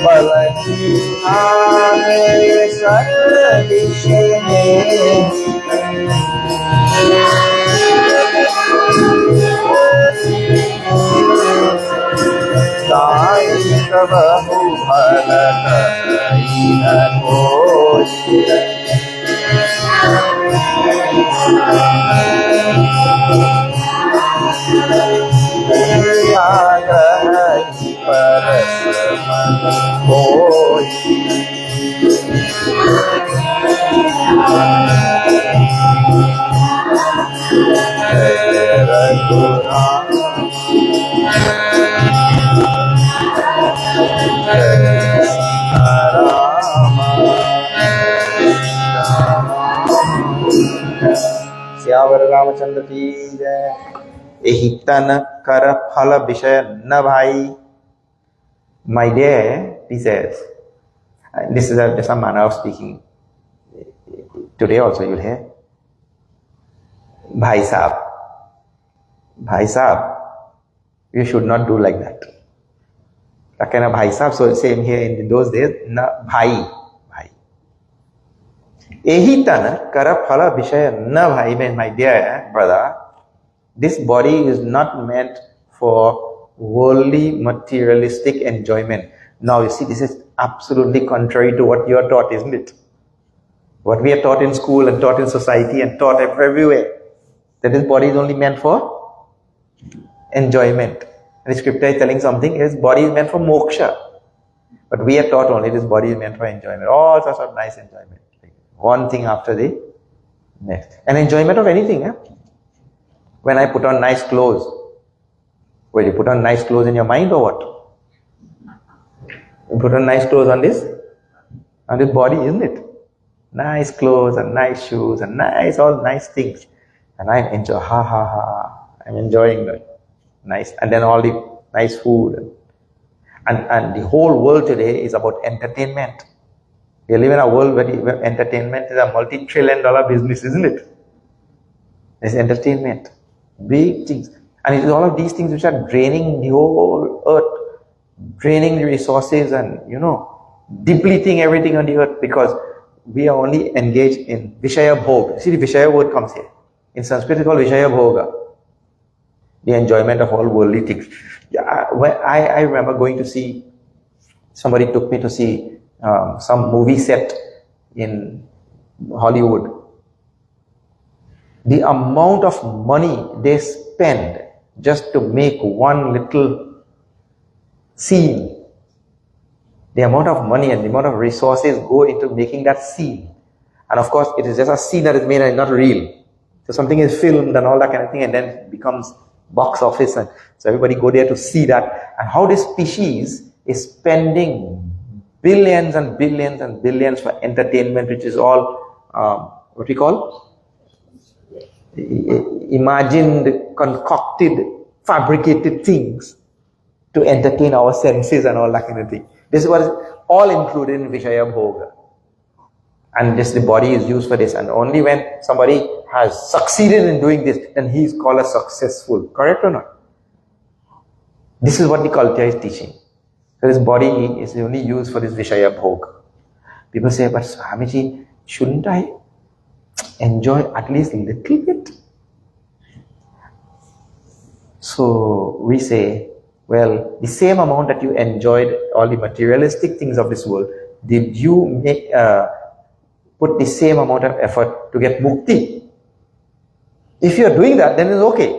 Balaki aame sarvishne Sai kabahu bhalata ina koi Yagrahi parasman koi Syavar Ramachandra ki jai. Ehitan kar phala vishaya na bhai. My dear, he says, this is just a manner of speaking. Today also you'll hear. Bhai Sahab, you should not do like that. That kind of Bhai Sahab, so same here in those days, na Bhai. Ehitan kara phala vishaya na bhai, means my dear brother, this body is not meant for worldly materialistic enjoyment. Now you see, this is absolutely contrary to what you are taught, isn't it? What we are taught in school and taught in society and taught everywhere, that this body is only meant for enjoyment. And the scripture is telling something, his body is meant for moksha. But we are taught only this body is meant for enjoyment. All sorts of nice enjoyment. One thing after the next. An enjoyment of anything. Eh? When I put on nice clothes, well, you put on nice clothes in your mind or what? You put on nice clothes on this body, isn't it? Nice clothes and nice shoes and all nice things. And I enjoy, I'm enjoying that. Nice. And then all the nice food. And the whole world today is about entertainment. We live in a world where entertainment is a multi-trillion-dollar business, isn't it? It's entertainment. Big things. And it is all of these things which are draining the whole earth, draining the resources and, depleting everything on the earth, because we are only engaged in Vishaya Bhog. See, the Vishaya word comes here. In Sanskrit it's called Vishaya Bhoga. The enjoyment of all worldly things. I remember going to see, somebody took me to see some movie set in Hollywood. The amount of money they spend just to make one little scene, the amount of money and the amount of resources go into making that scene. And of course, it is just a scene that is made and not real. So something is filmed and all that kind of thing, and then it becomes box office, and so everybody go there to see that. And how this species is spending billions and billions and billions for entertainment, which is all what we call imagined, concocted, fabricated things to entertain our senses and all that kind of thing. This was all included in Vishaya Bhoga. And the body is used for this. And only when somebody has succeeded in doing this, then he is called as successful. Correct or not? This is what the culture is teaching. So this body is only used for this Vishaya Bhoga. People say, but Swamiji, shouldn't I enjoy at least a little bit? So we say, Well, the same amount that you enjoyed all the materialistic things of this world, did you put the same amount of effort to get mukti? If you're doing that, then it's okay.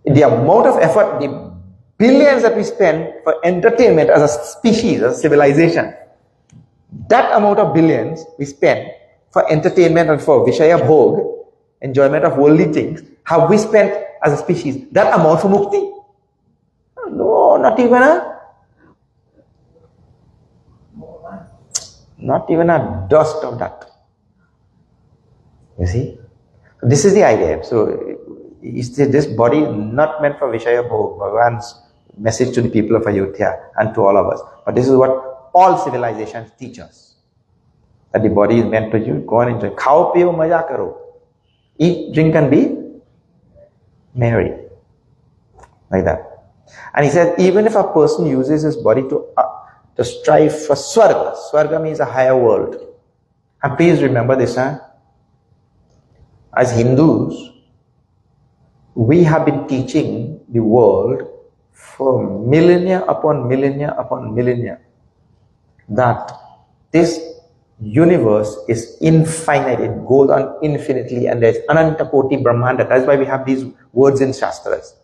The amount of effort, the billions that we spend for entertainment as a species, as a civilization, that amount of billions we spend for entertainment and for Vishaya Bhog, enjoyment of worldly things, have we spent as a species that amount for mukti? No, not even a dust of that. You see? This is the idea. So, is this body not meant for Vishaya Bhog, Bhagavan's message to the people of Ayodhya and to all of us. But this is what all civilizations teach us. That the body is meant to you, go and enjoy. Khao piyo maja karo. Eat, drink and be merry. Like that. And he said, even if a person uses his body to strive for Swarga. Swarga means a higher world. And please remember this, as Hindus, we have been teaching the world for millennia upon millennia upon millennia that this universe is infinite, it goes on infinitely, and there's Ananta Koti Brahmanda. That's why we have these words in Shastras.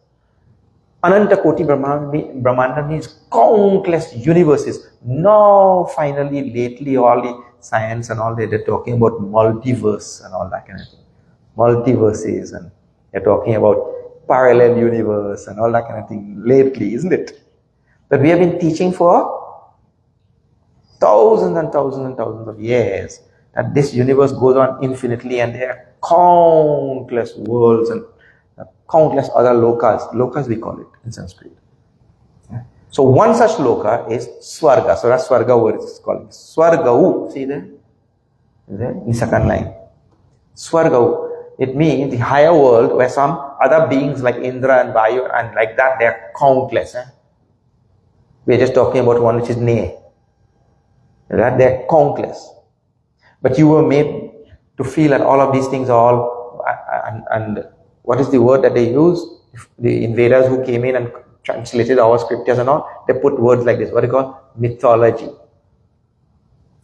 Ananta Koti Brahmanda means countless universes. Now, finally, lately, all the science and all that, they're talking about multiverse and all that kind of thing. Multiverses, and they're talking about parallel universe and all that kind of thing lately, isn't it? But we have been teaching for thousands and thousands and thousands of years that this universe goes on infinitely, and there are countless worlds and countless other lokas. Lokas we call it in Sanskrit. So one such loka is Swarga. So that's Swarga word is called. Swargau. See there? Is there? In second line. Swargau. It means the higher world where some other beings like Indra and Vayu and like that, they are countless. We're just talking about one which is Ne. That they are countless. But you were made to feel that all of these things are all, and what is the word that they use? The invaders who came in and translated our scriptures and all, they put words like this. What do you call? Mythology.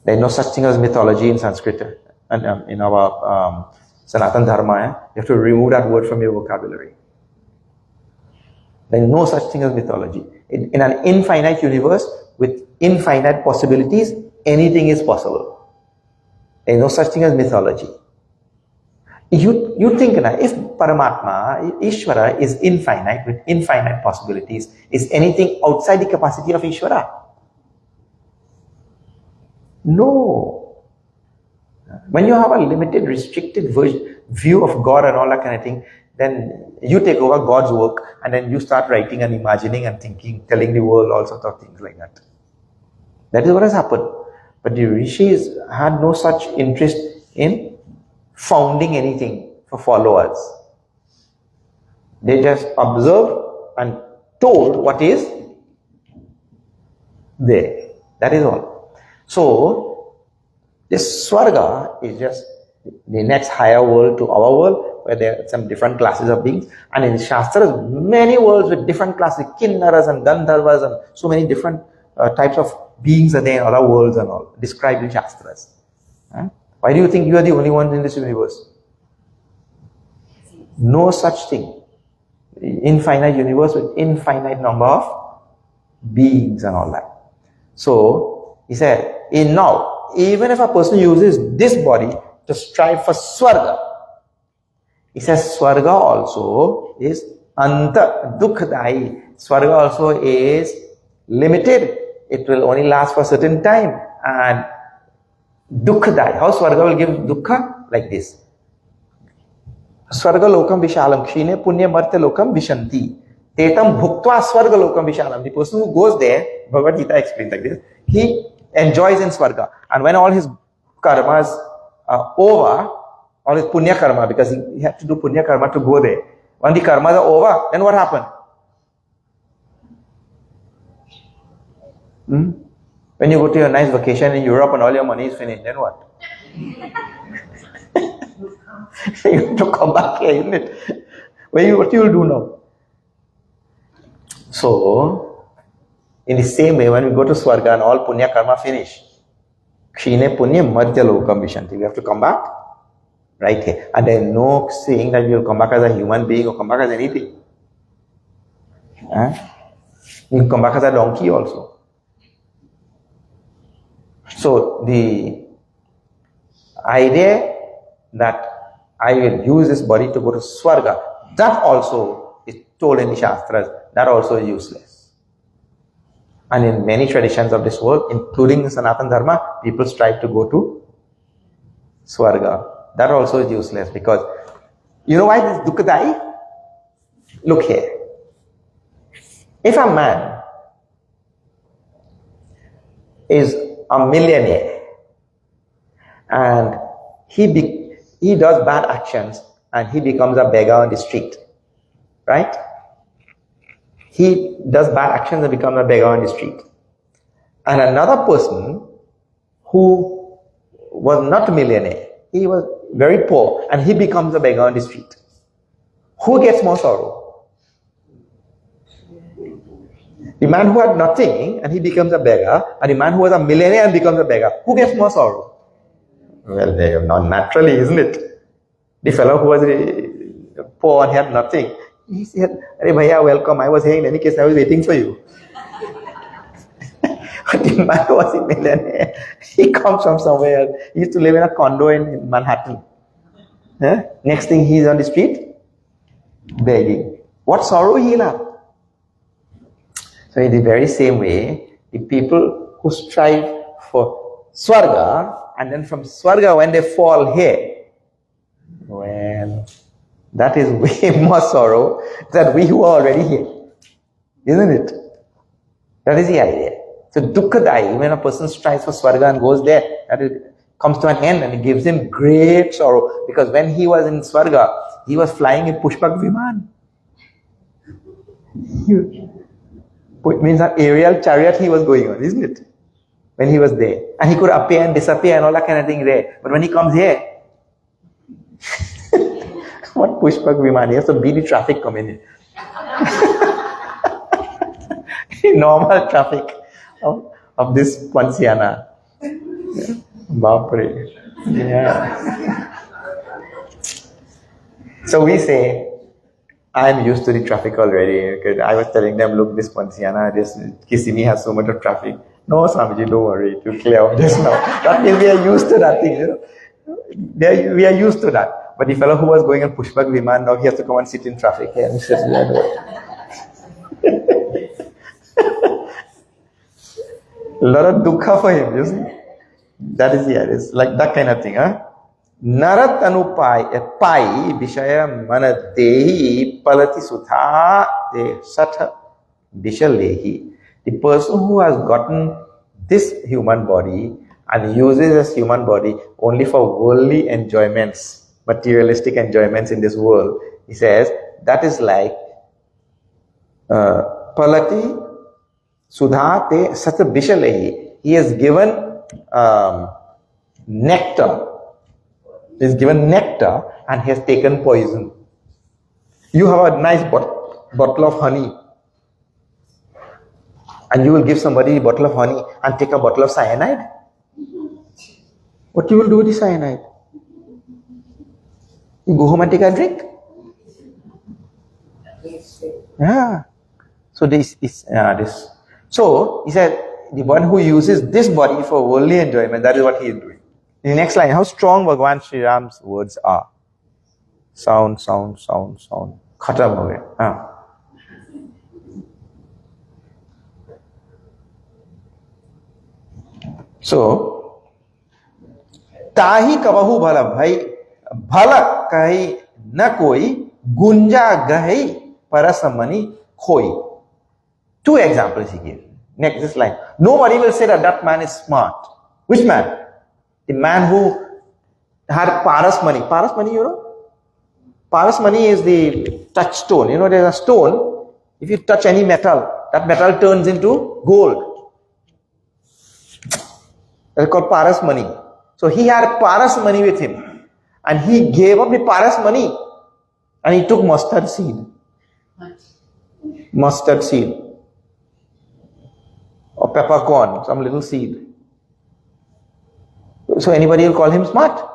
There is no such thing as mythology in Sanskrit and in our Sanatana Dharma. You have to remove that word from your vocabulary. There is no such thing as mythology. In an infinite universe with infinite possibilities, anything is possible. There is no such thing as mythology. You think that if Paramatma, Ishvara, is infinite with infinite possibilities, is anything outside the capacity of Ishvara? No. When you have a limited, restricted view of God and all that kind of thing, then you take over God's work and then you start writing and imagining and thinking, telling the world all sorts of things like that. That is what has happened. But the rishis had no such interest in founding anything for followers. They just observed and told what is there. That is all. So, this Swarga is just the next higher world to our world, where there are some different classes of beings. And in Shastras, many worlds with different classes, Kinnaras and Gandharvas and so many different types of beings are there in other worlds and all, described in Shastras. Why do you think you are the only one in this universe? No such thing. Infinite universe with infinite number of beings and all that. So, he said, even if a person uses this body to strive for Swarga, he says Swarga also is Anta Dukhdai. Swarga also is limited. It will only last for a certain time. And Dukhdai, how Swarga will give Dukkha? Like this. Swarga lokam vishalam kshine punya martya lokam vishanti. Tetam bhuktva Swarga lokam vishalam. The person who goes there, Bhagavad Gita explains like this, he enjoys in Swarga. And when all his karmas are over, all his punya karma, because he had to do punya karma to go there. When the karmas are over, then what happened? When you go to your nice vacation in Europe and all your money is finished, then what? You have to come back here, isn't it? What you will do now? So, in the same way, when we go to Swarga and all punya karma finish, Kshine punya madhya lokam vishanti. We have to come back right here. And there is no saying that you will come back as a human being or come back as anything. You can come back as a donkey also. So the idea that I will use this body to go to Swarga, that also is told in the Shastras, that also is useless. And in many traditions of this world, including Sanatana Dharma, people strive to go to Swarga. That also is useless because, you know why this dukkadai? Look here. If a man is a millionaire and he does bad actions and he becomes a beggar on the street, right? He does bad actions and becomes a beggar on the street. And another person who was not a millionaire, he was very poor and he becomes a beggar on the street. Who gets more sorrow? The man who had nothing and he becomes a beggar, and the man who was a millionaire and becomes a beggar. Who gets more sorrow? Well, they are not naturally, isn't it? The fellow who was poor and had nothing, he said, "Hey, bhaiya, welcome. I was here in any case. I was waiting for you." But the man who was a millionaire, he comes from somewhere else. He used to live in a condo in Manhattan. Next thing, he's on the street begging. What sorrow he'll have? So in the very same way, the people who strive for Swarga, and then from Swarga when they fall here, well, that is way more sorrow than we who are already here. Isn't it? That is the idea. So dukkadai, when a person strives for Swarga and goes there, comes to an end and it gives him great sorrow. Because when he was in Swarga, he was flying in Pushpak Viman. It means an aerial chariot he was going on, isn't it? When he was there. And he could appear and disappear and all that kind of thing there. But when he comes here, what Pushpak Viman? He has to beat the traffic coming in. Normal traffic of this Pansiana. Bapre. Yeah. So we say, I'm used to the traffic already. Okay? I was telling them, look, this Pansiana, this Kissimmee has so much of traffic. No, Swamiji, don't worry, it will clear up just now. That means we are used to that thing, you know. We are used to that. But the fellow who was going on Pushpak Viman, now he has to come and sit in traffic here and sit there. A lot of dukkha for him, you see. That is here. It's like that kind of thing, huh? Narat anupai pai vishaya manadehi palati sutha te satha vishalehi. The person who has gotten this human body and uses this human body only for worldly enjoyments, materialistic enjoyments in this world, he says, that is like palati sudha te satha vishalehi. He has given nectar. He's given nectar and he has taken poison. You have a nice bottle of honey and you will give somebody a bottle of honey and take a bottle of cyanide. What you will do with the cyanide? You go home and take a drink. Yeah. So this is this. So he said, the one who uses this body for worldly enjoyment, that is what he is doing. In the next line, how strong Bhagavan Sri Ram's words are. Sound, sound, sound, sound. Khatam ho gaya. So, tahi kabahu bhala bhai bhala kahi na koi gunja gahi parasamani khoi. Two examples he gave. Next, this line. Nobody will say that that man is smart. Which man? The man who had paras money. Paras money, you know? Paras money is the touchstone. You know, there's a stone. If you touch any metal, that metal turns into gold. That's called paras money. So he had paras money with him. And he gave up the paras money. And he took mustard seed. Mustard seed. or peppercorn, some little seed. So anybody will call him smart.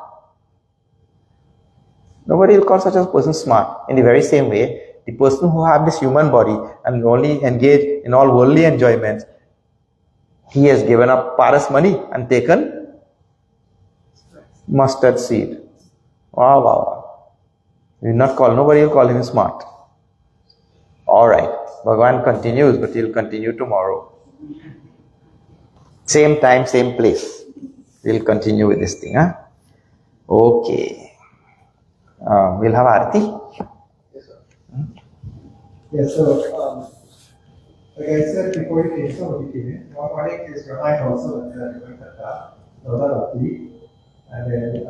Nobody will call such a person smart. In the very same way, the person who has this human body and only engaged in all worldly enjoyments, he has given up Paras money and taken mustard seed. Wow, wow, wow. Nobody will call him smart. Alright, Bhagavan continues, but he'll continue tomorrow. Same time, same place. We'll continue with this thing, huh? Okay. We'll have Aarti. Yes, sir. Yes, so, like I said before you came, somebody came in. One morning is Ramayana also, and then and then